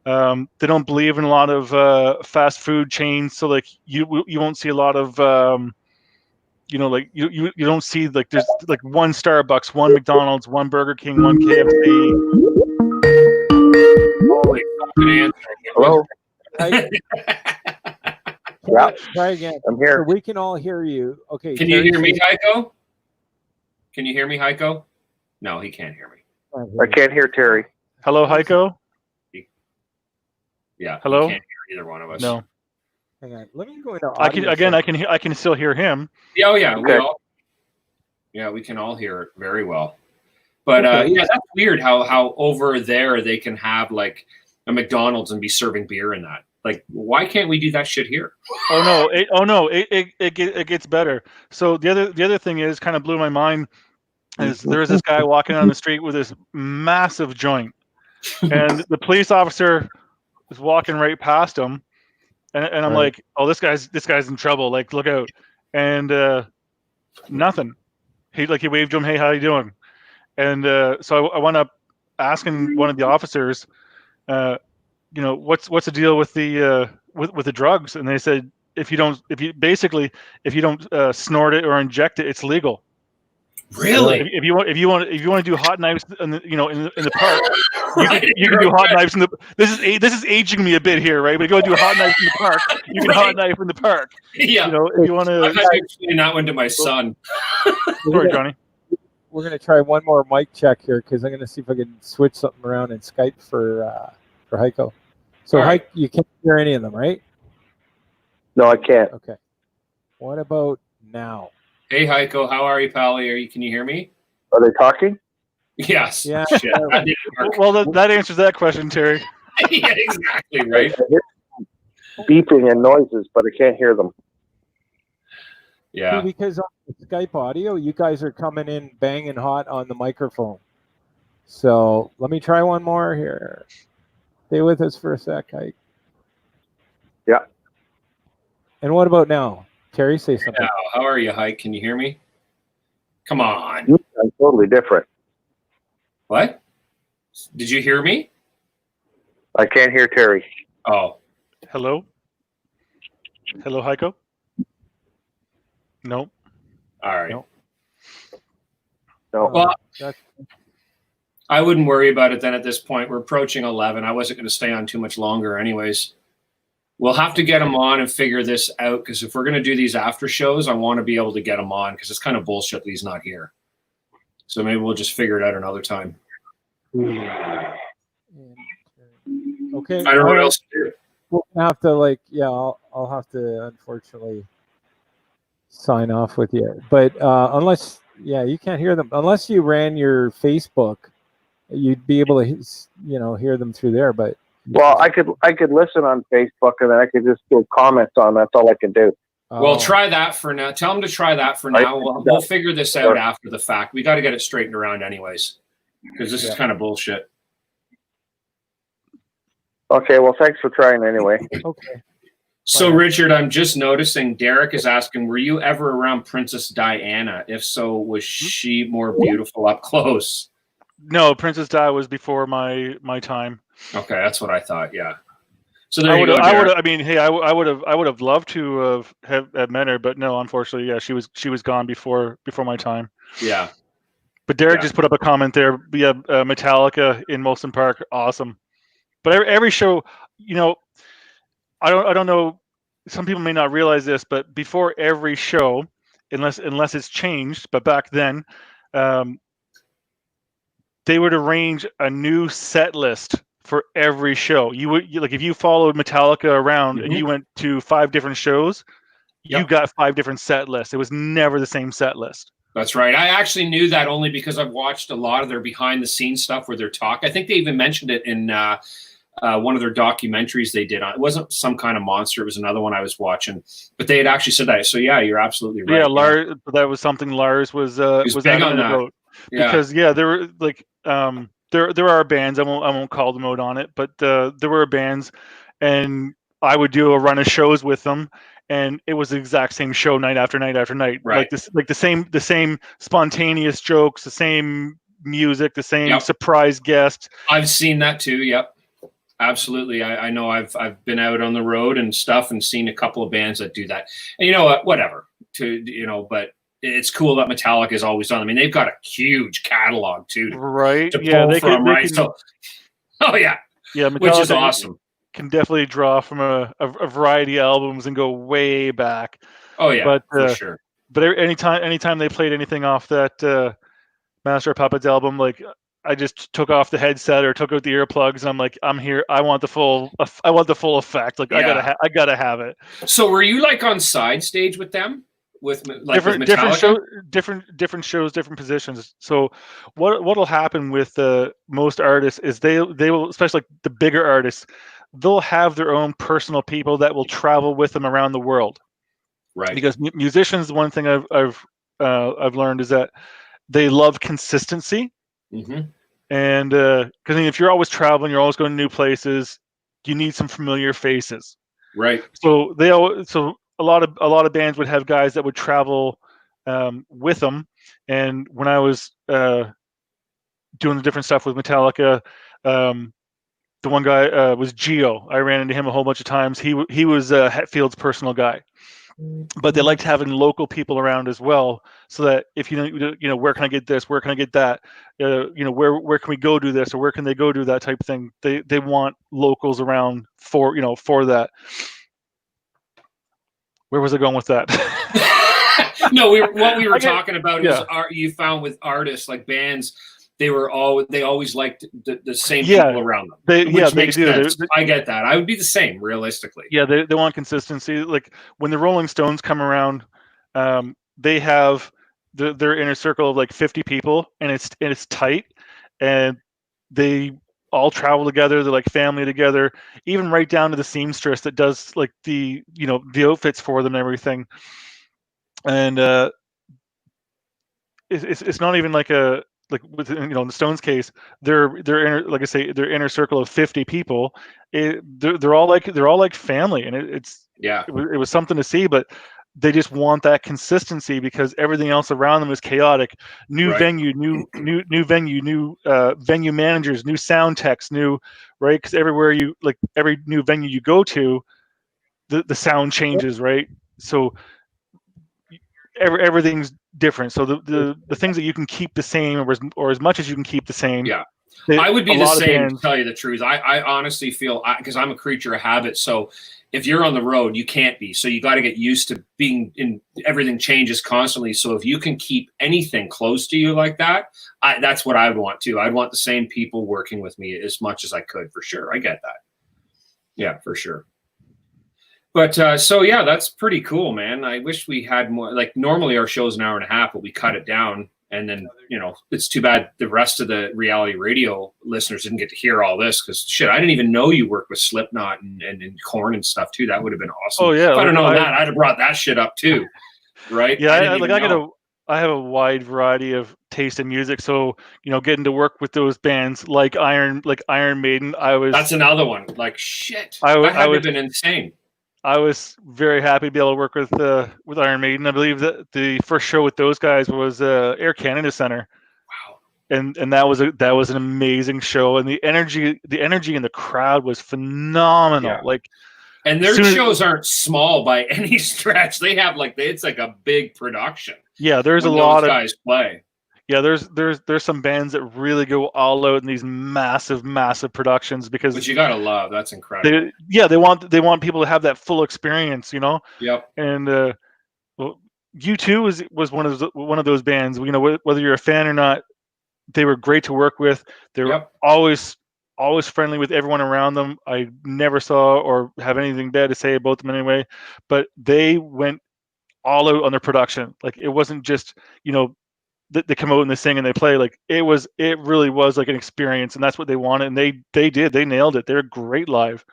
They don't believe in a lot of fast food chains, so like you won't see a lot of you don't see like there's like one Starbucks, one McDonald's, one Burger King, one KFC. Holy fucking answer. Hello. Yeah. Try again. I'm here. So we can all hear you. Okay. Can you hear me, Heiko? Can you hear me, Heiko? No, he can't hear me. I can't hear Terry. Hello, Heiko. Yeah. Hello. He can't hear either one of us. No. Hang on. Let me go into I can audio. I can still hear him. Yeah, oh yeah. Okay. We can all hear it very well. But Okay. that's weird how over there they can have like a McDonald's and be serving beer in that. Like, why can't we do that shit here? It gets better. So the other thing is kind of blew my mind is there was this guy walking down the street with this massive joint, and the police officer was walking right past him, and I'm like, oh, this guy's in trouble. Like, look out. And nothing. He waved to him, hey, how you doing? And so I went up asking one of the officers, what's the deal with the with the drugs? And they said if you don't snort it or inject it, it's legal. Really? If you want to do hot knives in the park, you can do hot knives in the. This is aging me a bit here, right? But if you want to do hot knives in the park, you can hot knife in the park. Yeah. If you want to. I'm explaining that one to my son. Sorry, Johnny. We're going to try one more mic check here because I'm going to see if I can switch something around in Skype for Heiko. So, All right. Heiko, you can't hear any of them, right? No, I can't. Okay. What about now? Hey, Heiko, how are you, pal? Can you hear me? Are they talking? Yes. Yeah. Shit, that didn't work. Well, that answers that question, Terry. Yeah, exactly right. I hear beeping and noises, but I can't hear them. Yeah. Because on the Skype audio, you guys are coming in banging hot on the microphone. So let me try one more here. Stay with us for a sec, Hike. Yeah. And what about now? Terry, say something. Yeah, how are you, Hike? Can you hear me? Come on. You sound totally different. What? Did you hear me? I can't hear Terry. Oh. Hello, Heiko. No. All right. No. No. Well, That's- I wouldn't worry about it then at this point. We're approaching 11. I wasn't going to stay on too much longer anyways. We'll have to get him on and figure this out because if we're going to do these after shows, I want to be able to get him on because it's kind of bullshit that he's not here. So maybe we'll just figure it out another time. Okay. I don't know what else to do. We'll have to I'll have to unfortunately sign off with you. But unless you can't hear them unless you ran your Facebook, you'd be able to hear them through there. But Well, I could listen on Facebook and then I could just do comments on. That's all I can do. Well, try that for now. Tell him to try that for now. We'll figure this out after the fact. We got to get it straightened around anyways because this is kind of bullshit. Okay, well, thanks for trying anyway. Okay. So, Richard, I'm just noticing Derek is asking, were you ever around Princess Diana? If so, was she more beautiful up close? No, Princess Di was before my time. Okay, that's what I thought. Yeah. So there I you would go. have. Derek. I mean, hey, I would have loved to have met her, but no, unfortunately, yeah, she was gone before my time. Yeah. But Derek Yeah. just put up a comment there. Yeah, Metallica in Molson Park, awesome. But every show, I don't know. Some people may not realize this, but before every show, unless it's changed, but back then, they would arrange a new set list for every show. Like if you followed Metallica around and you went to 5 different shows, you got 5 different set lists. It was never the same set list. That's right. I actually knew that only because I've watched a lot of their behind the scenes stuff where they're talking. I think they even mentioned it in one of their documentaries they did. It wasn't Some Kind of Monster. It was another one I was watching, but they had actually said that. So yeah, you're absolutely right. Yeah, Lars. That was something Lars was big on that. about. Because there were like there are bands. I won't call them out on it, but there were bands, and I would do a run of shows with them. And it was the exact same show night after night after night. Right. Like the same spontaneous jokes, the same music, the same surprise guests. I've seen that too. Yep. Absolutely. I know I've been out on the road and stuff and seen a couple of bands that do that. And you know what? Whatever. But it's cool that Metallica is always on. I mean, they've got a huge catalog too. Right. To pull from, right? So Metallica, which is awesome. Can definitely draw from a variety of albums and go way back. Oh yeah, for sure. But anytime they played anything off that Master of Puppets album, like I just took off the headset or took out the earplugs, and I'm like, I'm here. I want the full effect. Like I gotta have it. So were you like on side stage with them? With different shows, different positions. So what'll happen with most artists is they will, especially like the bigger artists, they'll have their own personal people that will travel with them around the world. Right. Because musicians, one thing I've learned is that they love consistency. Mm-hmm. And because if you're always traveling, you're always going to new places, you need some familiar faces. Right. So a lot of bands would have guys that would travel with them. And when I was doing the different stuff with Metallica, the one guy was Gio. I ran into him a whole bunch of times. He was Hetfield's personal guy, but they liked having local people around as well, so that if where can I get this, where can I get that, where can we go do this, or where can they go do that type of thing. They want locals around for that. Where was I going with that? No, what we were talking about is you found with artists like bands. They always liked the same people around them. They do. I get that. I would be the same, realistically. Yeah, they want consistency. Like when the Rolling Stones come around, they have their inner circle of like 50 people, and it's tight, and they all travel together. They're like family together, even right down to the seamstress that does like the outfits for them and everything. And it's not even like with in the Stones case, their inner circle of 50 people, they're all like family, and it was something to see. But they just want that consistency because everything else around them is chaotic. New venue, new venue, new venue managers, new sound techs, right? Because every new venue you go to, the sound changes, right? So everything's different. So the things that you can keep the same, or as much as you can keep the same. Yeah. I would be the same, to tell you the truth. I honestly feel, because I'm a creature of habit, so if you're on the road, you can't be. So you got to get used to being in, everything changes constantly. So if you can keep anything close to you like that, that's what I would want too. I'd want the same people working with me as much as I could, for sure. I get that. Yeah, for sure. But so yeah, that's pretty cool, man. I wish we had more. Like normally our show's an hour and a half, but we cut it down. And then, it's too bad the rest of the reality radio listeners didn't get to hear all this, because shit, I didn't even know you worked with Slipknot and Korn and stuff too. That would have been awesome. Oh yeah, if I don't know that, I'd have brought that shit up too, right? Yeah, I have a wide variety of taste in music, so getting to work with those bands like Iron Maiden, that's another one. Like shit, that would have been insane. I was very happy to be able to work with Iron Maiden. I believe that the first show with those guys was Air Canada Center. Wow. And that was an amazing show, and the energy in the crowd was phenomenal. Yeah. Like, and their shows aren't small by any stretch. They have it's like a big production. Yeah, there's a lot of guys play. Yeah, there's some bands that really go all out in these massive productions because Which you gotta love. That's incredible. they want people to have that full experience, you know. Yep. And well, U2 was one of those bands. You know, whether you're a fan or not, they were great to work with. They were always friendly with everyone around them. I never saw or have anything bad to say about them anyway. But they went all out on their production. Like it wasn't just, you know, they come out and they sing and they play. Like it really was like an experience, and that's what they wanted. And they did. They nailed it. They're great live.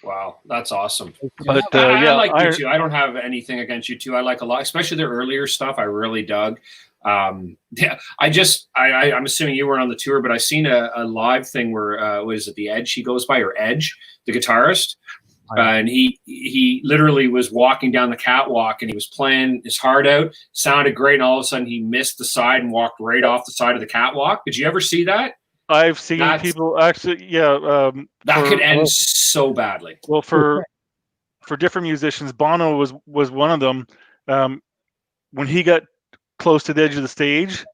Wow, that's awesome. But I like U2. I don't have anything against U2. I like a lot, especially their earlier stuff. I really dug. Yeah, I'm assuming you weren't on the tour, but I seen a live thing where what is it, the Edge he goes by, or Edge, the guitarist, and he literally was walking down the catwalk and he was playing his heart out, sounded great, and all of a sudden he missed the side and walked right off the side of the catwalk. Did you ever see that? I've seen people actually, yeah. That could end so badly. Well, for different musicians, Bono was one of them. When he got close to the edge of the stage,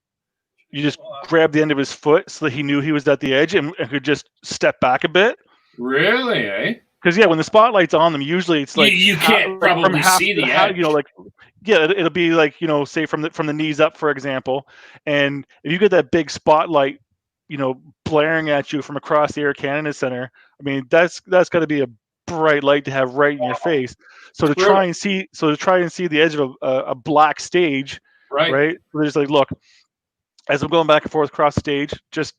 you just grabbed the end of his foot so that he knew he was at the edge and could just step back a bit. Really, eh? Because when the spotlight's on them, usually it's like you can't probably see the edge. You know, like it'll be like, you know, say from the knees up, for example, and if you get that big spotlight, you know, blaring at you from across the Air Canada Centre, I mean, that's got to be a bright light to have right in your face. So to try and see the edge of a black stage, right? They're just like, look, as I'm going back and forth across the stage, just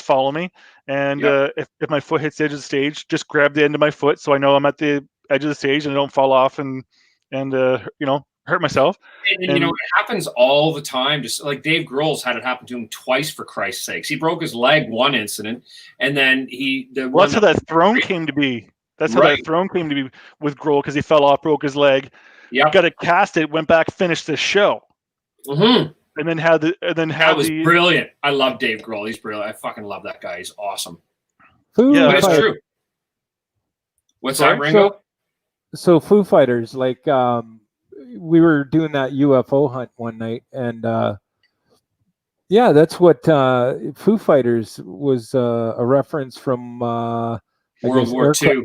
follow me, and if my foot hits the edge of the stage, just grab the end of my foot so I know I'm at the edge of the stage and I don't fall off and you know, hurt myself. And you know, it happens all the time. Just like Dave Grohl's had it happen to him twice, for Christ's sakes. He broke his leg one incident, and then that's how that throne came to be. That's how that throne came to be with Grohl, because he fell off, broke his leg. Yeah, got it cast it, went back, finished the show. Mm-hmm. And then that was brilliant. I love Dave Grohl. He's brilliant. I fucking love that guy. He's awesome. But it's true. What's that, Ringo? So Foo Fighters, like we were doing that UFO hunt one night, and that's what Foo Fighters was a reference from World War II.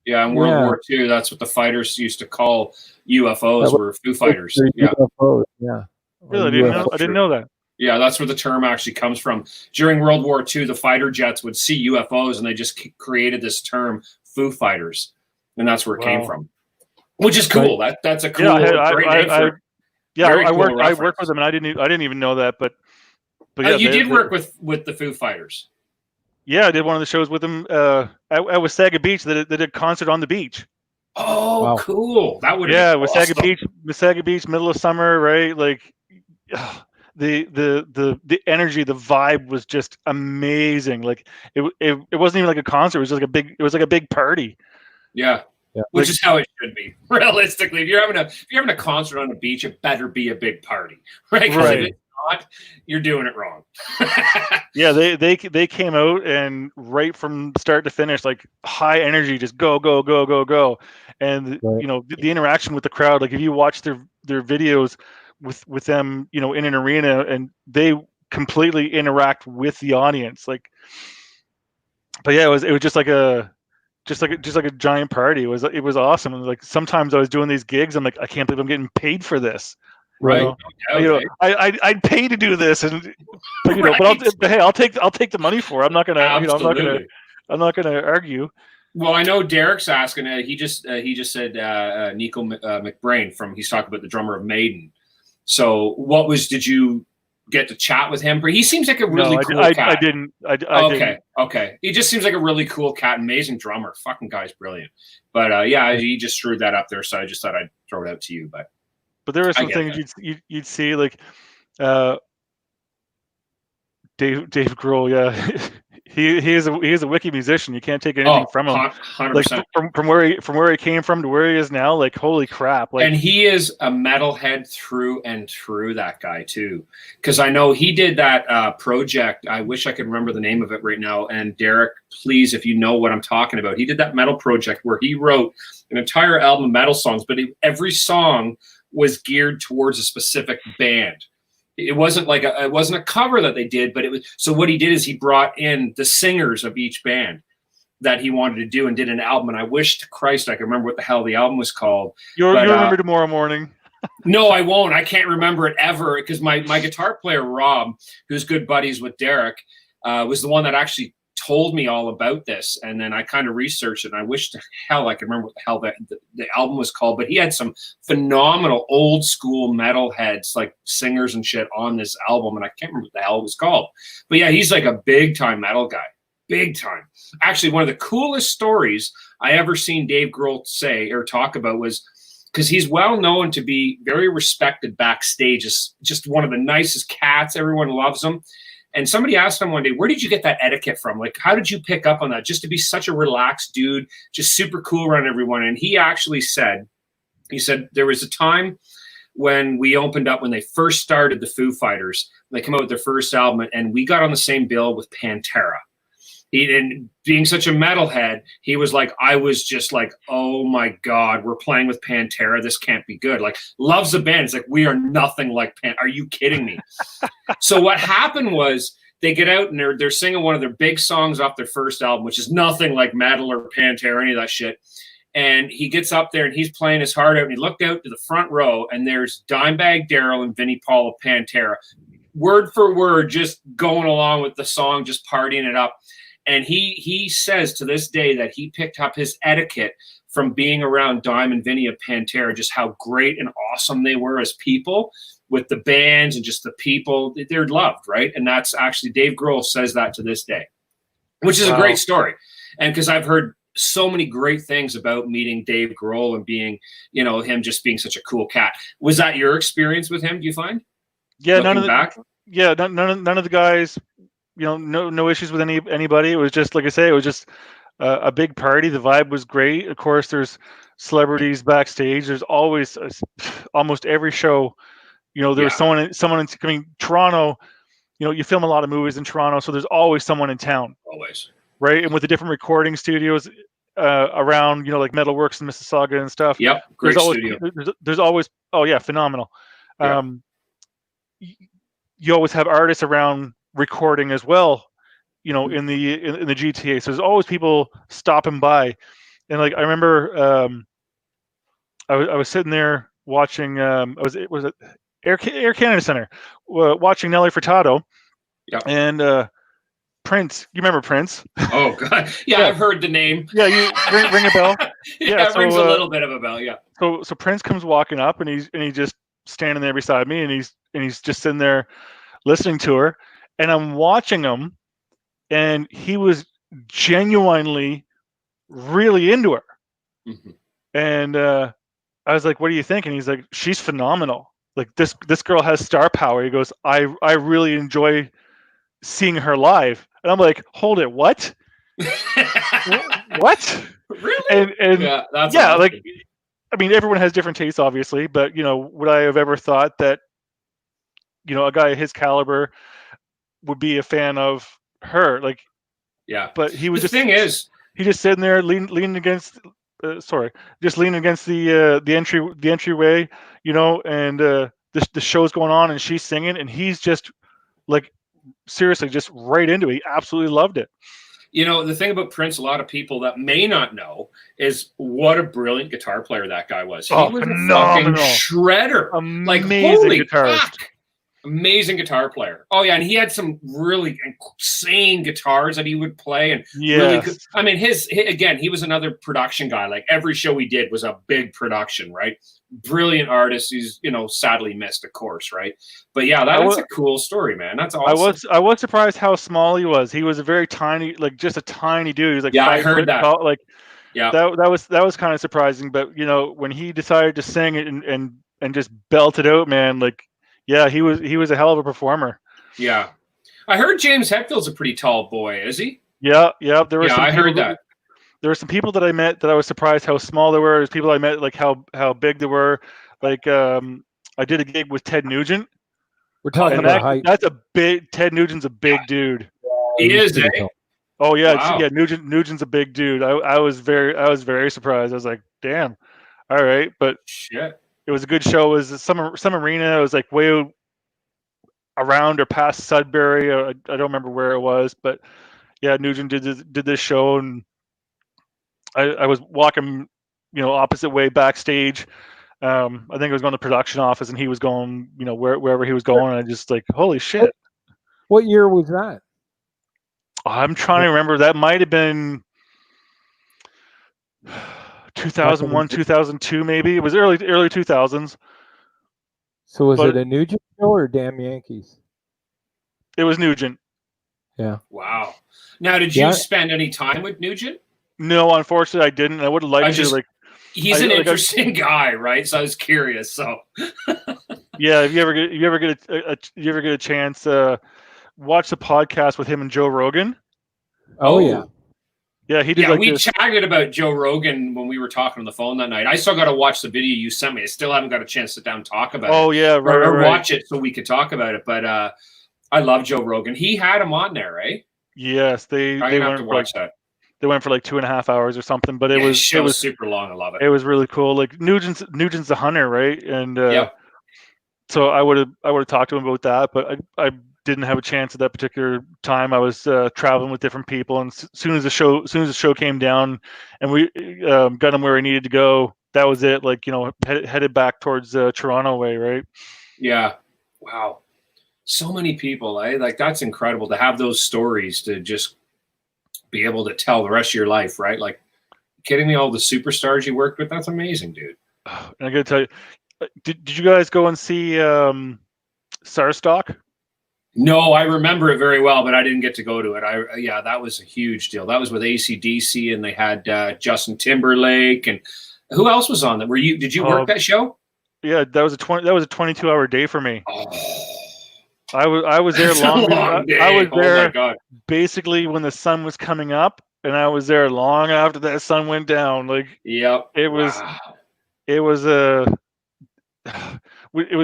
Yeah, in World War II, that's what the fighters used to call UFOs. Were Foo Fighters. UFOs, yeah. Really, I didn't know that. Yeah, that's where the term actually comes from. During World War II, the fighter jets would see UFOs, and they just created this term, Foo Fighters, and that's where it came from. Which is cool. That's a cool, great name for. I worked with them, and I didn't even know that. But you did work with the Foo Fighters. Yeah, I did one of the shows with them at Wasaga Beach. They did a concert on the beach. Oh, wow. Cool! That would Wasaga Beach, middle of summer, right? Like the energy, the vibe was just amazing. Like it wasn't even like a concert; it was like a big party. Yeah. Which is how it should be. Realistically, if you're having a concert on the beach, it better be a big party, right? Right. If it's not, you're doing it wrong. Yeah, they came out, and right from start to finish, like high energy, just go, and you know, the interaction with the crowd. Like if you watch their videos with them, you know, in an arena, and they completely interact with the audience. Like, but yeah, it was just like a giant party. It was awesome. And like sometimes I was doing these gigs, I'm like, I can't believe I'm getting paid for this. Right. You know, I'd pay to do this, and but, you know, but I'll take the money for it. I'm not gonna I'm not gonna argue. Well, I know Derek's asking. He just said Nico McBrain he's talking about the drummer of Maiden. So did you get to chat with him? He seems like a really cool cat. I didn't. Okay. He just seems like a really cool cat. Amazing drummer. Fucking guy's brilliant. But he just screwed that up there. So I just thought I'd throw it out to you. But there were some things you'd see, like Dave Grohl. Yeah, he is a wiki musician. You can't take anything from him. 100%. Like from where he came from to where he is now. Like holy crap! Like, and he is a metalhead through and through. That guy too, because I know he did that project. I wish I could remember the name of it right now. And Derek, please, if you know what I'm talking about, he did that metal project where he wrote an entire album of metal songs, but every song was geared towards a specific band. It wasn't like it wasn't a cover that they did, but it was. So what he did is he brought in the singers of each band that he wanted to do and did an album. And I wish to Christ I could remember what the hell the album was called. You'll remember tomorrow morning. No, I won't. I can't remember it ever because my guitar player, Rob, who's good buddies with Derek, was the one that actually told me all about this. And then I kind of researched it, and I wish to hell I could remember what the hell the album was called. But he had some phenomenal old school metalheads, like singers and shit, on this album, and I can't remember what the hell it was called. But yeah, he's like a big time metal guy. Big time. Actually, one of the coolest stories I ever seen Dave Grohl say or talk about was, because he's well known to be very respected backstage, as just one of the nicest cats. Everyone loves him. And somebody asked him one day, where did you get that etiquette from? Like, how did you pick up on that? Just to be such a relaxed dude, just super cool around everyone. And he actually said, there was a time when we opened up, when they first started the Foo Fighters, they came out with their first album, and we got on the same bill with Pantera. And being such a metalhead, he was like, I was just like, oh my God, we're playing with Pantera. This can't be good. Like, loves the band. It's like, we are nothing like Pantera. Are you kidding me? So what happened was they get out and they're singing one of their big songs off their first album, which is nothing like Metal or Pantera or any of that shit. And he gets up there and he's playing his heart out, and he looked out to the front row, and there's Dimebag Darrell and Vinnie Paul of Pantera, word for word, just going along with the song, just partying it up. And he says to this day that he picked up his etiquette from being around Dime and Vinny of Pantera, just how great and awesome they were as people with the bands and just the people. They're loved, right? And that's actually, Dave Grohl says that to this day, which is a great story. And because I've heard so many great things about meeting Dave Grohl and being, him just being such a cool cat. Was that your experience with him, do you find? Yeah, none of the guys, no issues with anybody. It was just, like I say, it was just a big party. The vibe was great. Of course, there's celebrities backstage. There's always almost every show, there's someone in Toronto. You film a lot of movies in Toronto, so there's always someone in town. Always. Right, and with the different recording studios around, like Metalworks in Mississauga and stuff. Yep, great studio. There's always, phenomenal. Yeah. You always have artists around recording as well, in the GTA. So there's always people stopping by, and like I remember, I was sitting there watching. It was at Air Canada Center, watching Nelly Furtado, and Prince. You remember Prince? Oh God, yeah, I've heard the name. Yeah, you ring a bell. It rings a little bit of a bell. Yeah. So Prince comes walking up, and he's just standing there beside me, and he's just sitting there listening to her. And I'm watching him, and he was genuinely really into her. Mm-hmm. And I was like, what do you think? And he's like, she's phenomenal. Like, this girl has star power. He goes, I really enjoy seeing her live. And I'm like, hold it, what? What? Really? And yeah, that's awesome. Like, I mean, everyone has different tastes, obviously, but would I have ever thought that, a guy of his caliber would be a fan of her? Like, yeah. But he was he just sitting there leaning against, leaning against the entryway, and the show's going on, and she's singing, and he's just like, seriously, just right into it. He absolutely loved it. The thing about Prince, a lot of people that may not know, is what a brilliant guitar player that guy was. He was phenomenal. A fucking shredder. Amazing holy guitarist. Fuck. Amazing guitar player. Oh yeah, and he had some really insane guitars that he would play, and really good. I mean, he was another production guy. Like, every show he did was a big production, right? Brilliant artist. He's sadly missed, of course, right? But yeah, that's a cool story, man. That's awesome. I was surprised how small he was. He was a very tiny, like just a tiny dude. He was like, I heard that. Tall, like, that was kind of surprising. But when he decided to sing it and just belt it out, man, like. Yeah, he was a hell of a performer. Yeah, I heard James Hetfield's a pretty tall boy. Is he? Yeah. There were I heard that. There were some people that I met that I was surprised how small they were. There's people I met like how big they were. Like I did a gig with Ted Nugent. We're talking about height. That's a big. Ted Nugent's a big dude. He is. Oh yeah, wow. Nugent's a big dude. I was very surprised. I was like, damn. All right, but shit. It was a good show. It was some arena. It was like way around or past Sudbury. Or I don't remember where it was, but yeah, Nugent did this show, and I was walking, opposite way backstage. I think I was going to the production office, and he was going, wherever he was going. And I just like, holy shit! What year was that? I'm trying to remember. That might have been 2001, 2002, maybe. It was early 2000s. So was it a Nugent show or Damn Yankees? It was Nugent. Yeah. Wow. Now, did you spend any time with Nugent? No, unfortunately, I didn't. I would have liked to. Like, he's an interesting guy, right? So I was curious. So, yeah, if you ever get a chance, watch the podcast with him and Joe Rogan. Oh yeah. Yeah, he did. Yeah, we chatted about Joe Rogan when we were talking on the phone that night. I still got to watch the video you sent me. I still haven't got a chance to sit down and talk about it. Oh yeah, right. Or watch it so we could talk about it. But I love Joe Rogan. He had him on there, right? Yes, they have to watch that. They went for like 2.5 hours or something, but it was super long. I love it. It was really cool. Like Nugent's the hunter, right? And so I would have talked to him about that, but I didn't have a chance at that particular time. I was traveling with different people, and as soon as the show came down, and we got him where we needed to go, that was it. Like headed back towards Toronto way, right? Yeah. Wow. So many people, like that's incredible to have those stories to just be able to tell the rest of your life, right? Like, kidding me, all the superstars you worked with, that's amazing, dude. And I gotta tell you, did you guys go and see Sarstock? No, I remember it very well, but I didn't get to go to it. That was a huge deal. That was with AC/DC, and they had Justin Timberlake, and who else was on that? Did you work that show? Yeah, that was a 22-hour day for me. Oh. I was there long. I was there basically when the sun was coming up, and I was there long after that sun went down. Like, yep, it was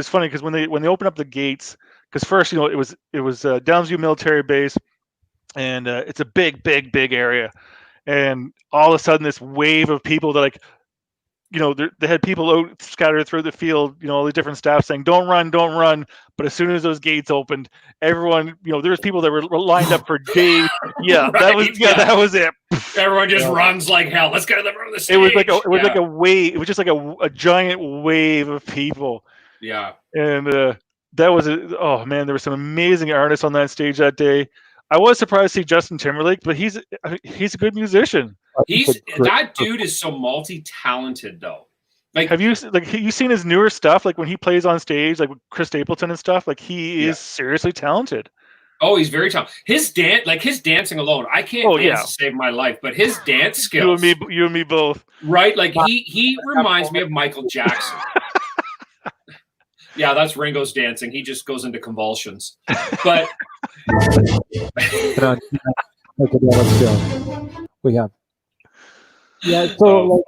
funny because when they opened up the gates, because first it was Downsview Military Base, and it's a big area, and all of a sudden this wave of people that like. They had people out scattered through the field, all the different staff saying, don't run. But as soon as those gates opened, everyone, there was people that were lined up for days. Yeah, right, that was it. Everyone just runs like hell. Let's get to the front of the stage. It was like a wave. It was just like a giant wave of people. Yeah. And that was oh man, there were some amazing artists on that stage that day. I was surprised to see Justin Timberlake, but he's a good musician. That dude is so multi-talented though. Like, have you seen his newer stuff? Like when he plays on stage, like with Chris Stapleton and stuff. Like he is seriously talented. Oh, he's very talented. His dancing alone, I can't dance to save my life, but his dance skills. You and me both. Right, like he reminds me of Michael Jackson. Yeah, that's Ringo's dancing. He just goes into convulsions. But we have. Yeah, so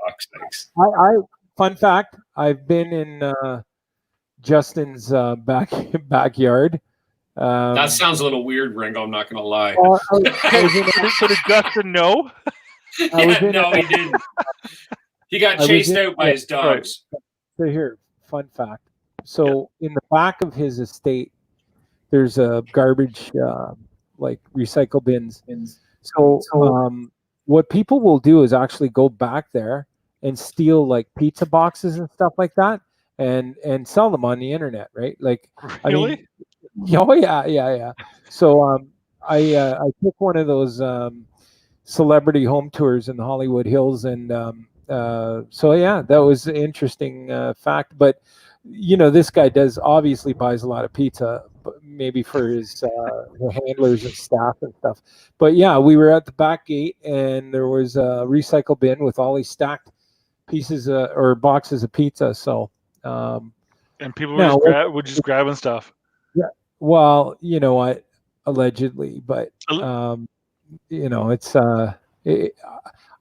I fun fact, I've been in Justin's backyard. That sounds a little weird, Ringo, I'm not gonna lie. So did Justin know? No, he didn't. He got chased out by his dogs. So here, fun fact. So in the back of his estate, there's a garbage like recycle bins. So what people will do is actually go back there and steal like pizza boxes and stuff like that and sell them on the internet, right? Like, really? Yeah. So I took one of those celebrity home tours in the Hollywood Hills, and so yeah, that was an interesting fact. But this guy obviously buys a lot of pizza, maybe for his handlers and staff and stuff. But yeah, we were at the back gate, and there was a recycle bin with all these stacked pieces or boxes of pizza. So and people were just grabbing stuff. Yeah, well, you know what, allegedly, but it's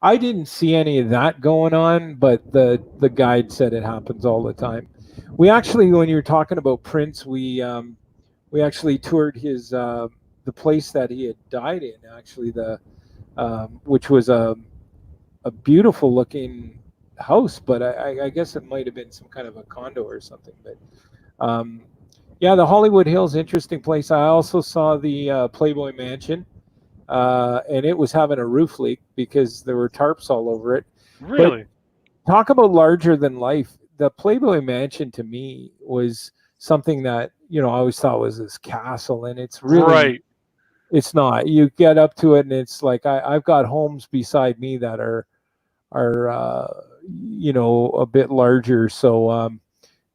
I didn't see any of that going on, but the guide said it happens all the time. We actually, when you were talking about Prince, we actually toured his the place that he had died in. Actually, which was a beautiful looking house, but I guess it might have been some kind of a condo or something. But Yeah, the Hollywood Hills, interesting place. I also saw the Playboy Mansion, and it was having a roof leak because there were tarps all over it. But Really? talk about larger than life. The Playboy Mansion to me was something that I always thought was this castle, and it's really Right. it's not. You get up to it, and it's like I've got homes beside me that are a bit larger. So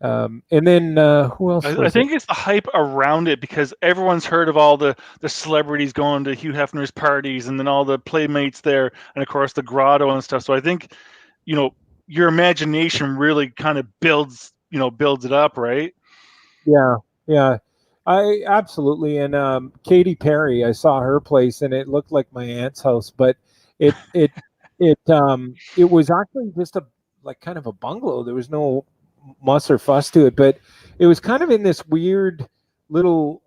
and then who else I was it? think it's the hype around it because everyone's heard of all the celebrities going to Hugh Hefner's parties and then all the playmates there, and of course the grotto and stuff. So I think, your imagination really kind of builds it up, right? Yeah, yeah. I absolutely. And Katy Perry, I saw her place and it looked like my aunt's house, but it it it was actually just a like kind of a bungalow. There was no muss or fuss to it, but it was kind of in this weird little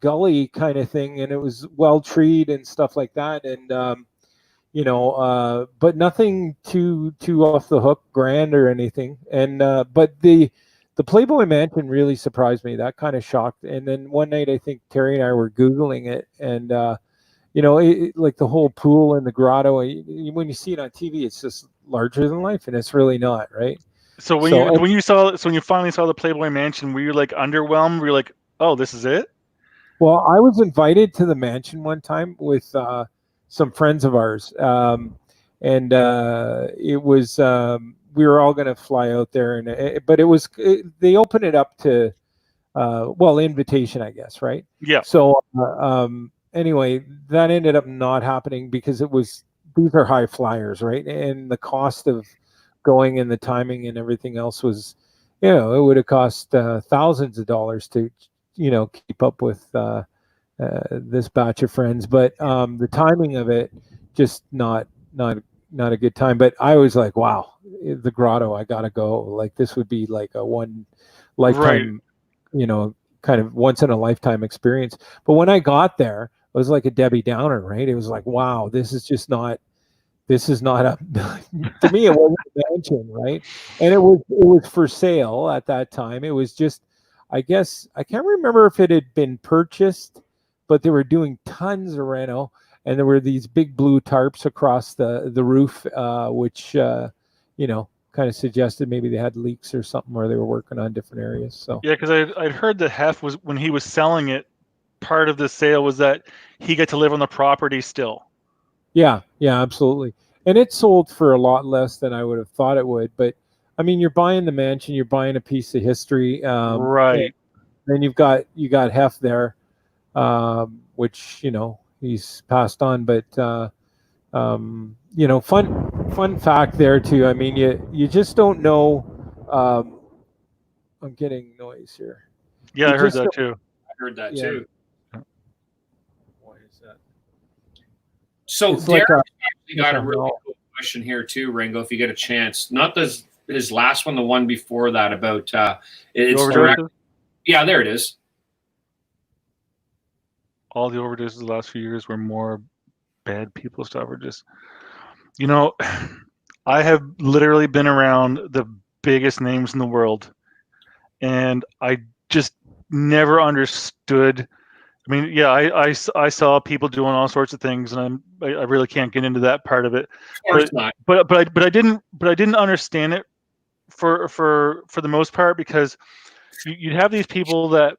gully kind of thing, and it was well treed and stuff like that. And but nothing too off the hook grand or anything. And but the Playboy Mansion really surprised me. That kind of shocked. And then one night, I think Terry and I were googling it, and like the whole pool and the grotto. When you see it on TV, it's just larger than life, and it's really not, right? So So when you finally saw the Playboy Mansion, were you like underwhelmed? Were you like, oh, this is it? well, I was invited to the mansion one time with some friends of ours, and it was we were all going to fly out there, and but they opened it up to invitation, I guess, right? Yeah. So anyway, that ended up not happening because these are high flyers, right? And the cost of going and the timing and everything else was, it would have cost thousands of dollars to keep up with this batch of friends. But the timing of it just not a good time. But I was like, wow, the grotto, I gotta go. Like this would be like a one Right. lifetime, kind of once in a lifetime experience. But when I got there, it was like a Debbie Downer, right? It was like, wow, this is not a to me it wasn't a mansion, right? And it was for sale at that time. It was just, I guess, I can't remember if it had been purchased, but they were doing tons of reno, and there were these big blue tarps across the roof, which kind of suggested maybe they had leaks or something, or they were working on different areas. So Yeah, because I'd heard that Hef was, when he was selling it, part of the sale was that he got to live on the property still. yeah, absolutely. And it sold for a lot less than I would have thought it would. But I mean, you're buying the mansion, you're buying a piece of history. And Right. then you got Hef there, which he's passed on. But fun fact there too. I mean, you just don't know. I'm getting noise here. Yeah, You I heard just that don't- too. I heard that Yeah. too. Why is that? So It's like Derek a- actually got a like a really hell. cool question here too, Ringo. If you get a chance, not his last one, the one before that about it's direct. Overdoses? Yeah, there it is. All the overdoses the last few years were more bad people stuff, or just, I have literally been around the biggest names in the world, and I just never understood. I mean, yeah, I saw people doing all sorts of things, and I really can't get into that part of it. Of course not. But I didn't understand it for the most part, because you'd have these people that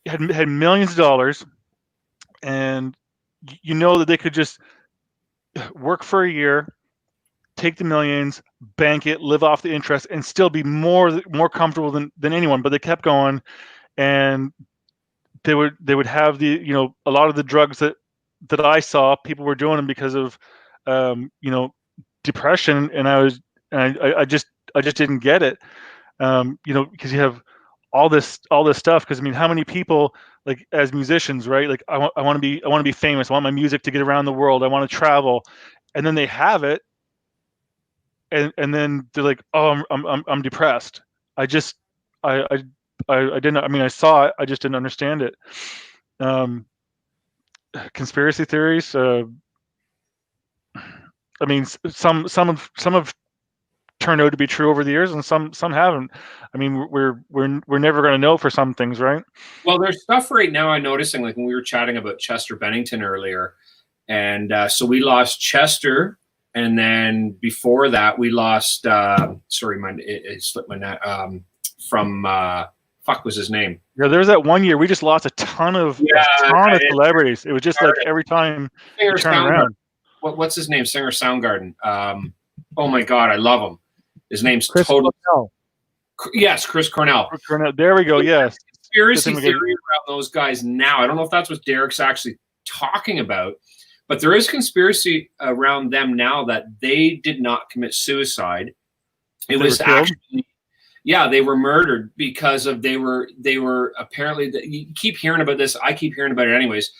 had millions of dollars, and that they could just work for a year, take the millions, bank it, live off the interest, and still be more comfortable than anyone. But they kept going, and they would have a lot of the drugs that I saw people were doing them because of depression, and I just didn't get it. Because you have all this stuff. Because I mean, how many people, like, as musicians, right? Like, I want to be famous. I want my music to get around the world. I want to travel, and then they have it, and then they're like, oh, I'm depressed. I just I didn't. I mean, I saw it. I just didn't understand it. Conspiracy theories. I mean, some have turned out to be true over the years, and some haven't. I mean, we're never going to know for some things, right? Well, there's stuff right now I'm noticing, like when we were chatting about Chester Bennington earlier, and so we lost Chester, and then before that we lost. Sorry, it slipped my net. From fuck was his name? Yeah, there was that one year we just lost a ton of celebrities. It was just like every time you turn around. What's his name? Singer Soundgarden. Oh my God, I love him. His name's Chris Cornell. Yes, Chris Cornell. There we go. Yes. Conspiracy theory around those guys now. I don't know if that's what Derek's actually talking about, but there is conspiracy around them now that they did not commit suicide. It was actually, yeah, they were murdered because of they were apparently. You keep hearing about this. I keep hearing about it anyways.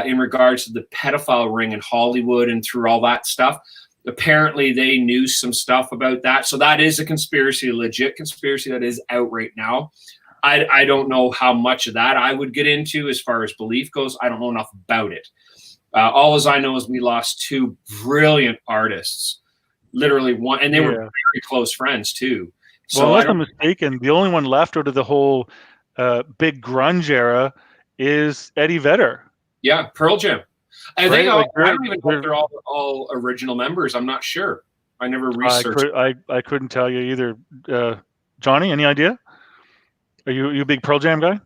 In regards to the pedophile ring in Hollywood and through all that stuff. Apparently they knew some stuff about that. So that is a conspiracy, a legit conspiracy that is out right now. I don't know how much of that I would get into as far as belief goes. I don't know enough about it. All as I know is we lost two brilliant artists, literally one, and they were very close friends too. So well, unless I'm mistaken, the only one left out of the whole big grunge era is Eddie Vedder. Yeah, Pearl Jam. I think I don't even know if they're all original members. I'm not sure. I never researched. I couldn't tell you either. Johnny, any idea? Are you a big Pearl Jam guy?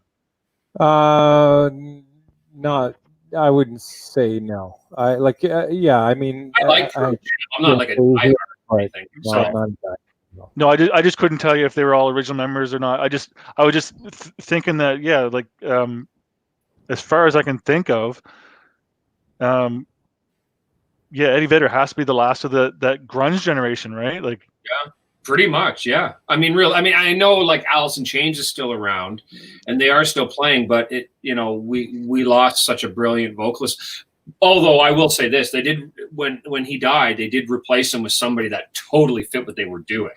Not. I wouldn't say no. I like. Yeah, I mean, I like Pearl Jam. I'm not like a diehard or anything. No, I just couldn't tell you if they were all original members or not. I was just thinking that like as far as I can think of. Eddie Vedder has to be the last of that grunge generation, right? Like, yeah, pretty much. Yeah. I mean, I know like Alice in Chains is still around and they are still playing, but we lost such a brilliant vocalist. Although I will say this, they did, when he died, they did replace him with somebody that totally fit what they were doing.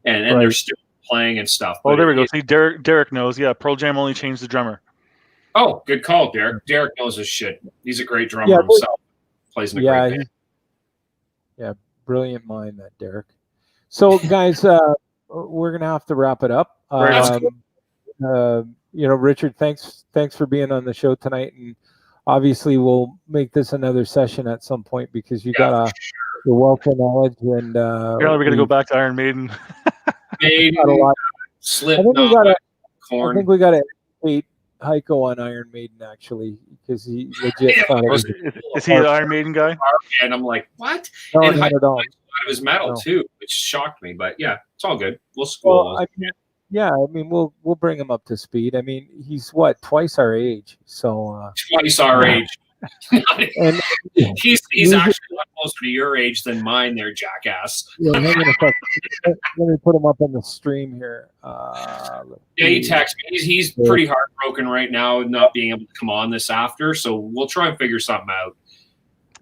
And they're still playing and stuff. Oh, there we go. See, Derek knows. Yeah. Pearl Jam only changed the drummer. Oh, good call, Derek. Derek knows his shit. He's a great drummer himself. Plays in a great band. Yeah, brilliant mind, that Derek. So, guys, we're gonna have to wrap it up. Richard, thanks for being on the show tonight, and obviously we'll make this another session at some point because you got the wealth of knowledge, and we're gonna go back to Iron Maiden. Slipknot, Korn. I think we got to educate Heiko on Iron Maiden actually, because he legit thought it was. Is he an Iron Maiden guy? And I'm like, what? No, and not at all. It was metal too, which shocked me. But yeah, it's all good. We'll school. We'll bring him up to speed. I mean, he's twice our age. So twice our age. And he's actually a lot closer to your age than mine, there, jackass. Yeah, let me put him up on the stream here. He texted me. He's pretty heartbroken right now, not being able to come on this after. So we'll try and figure something out.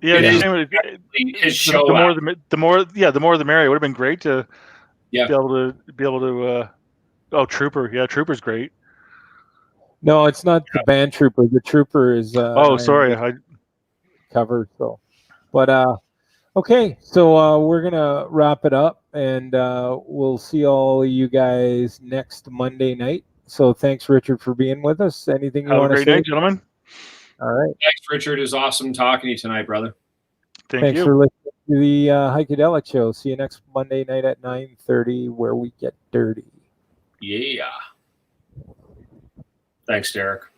Yeah, his show. The more the merrier. It would have been great to be able to. Trooper. Yeah, Trooper's great. No, it's not the band Trooper. The Trooper is sorry, cover. So, but okay, so we're gonna wrap it up, and we'll see all of you guys next Monday night. So thanks, Richard, for being with us. Anything you want to say? Have a great night, gentlemen. All right. Thanks, Richard. It was awesome talking to you tonight, brother. Thanks for listening to the Heikadelic Show. See you next Monday night at 9:30, where we get dirty. Yeah. Thanks, Derek.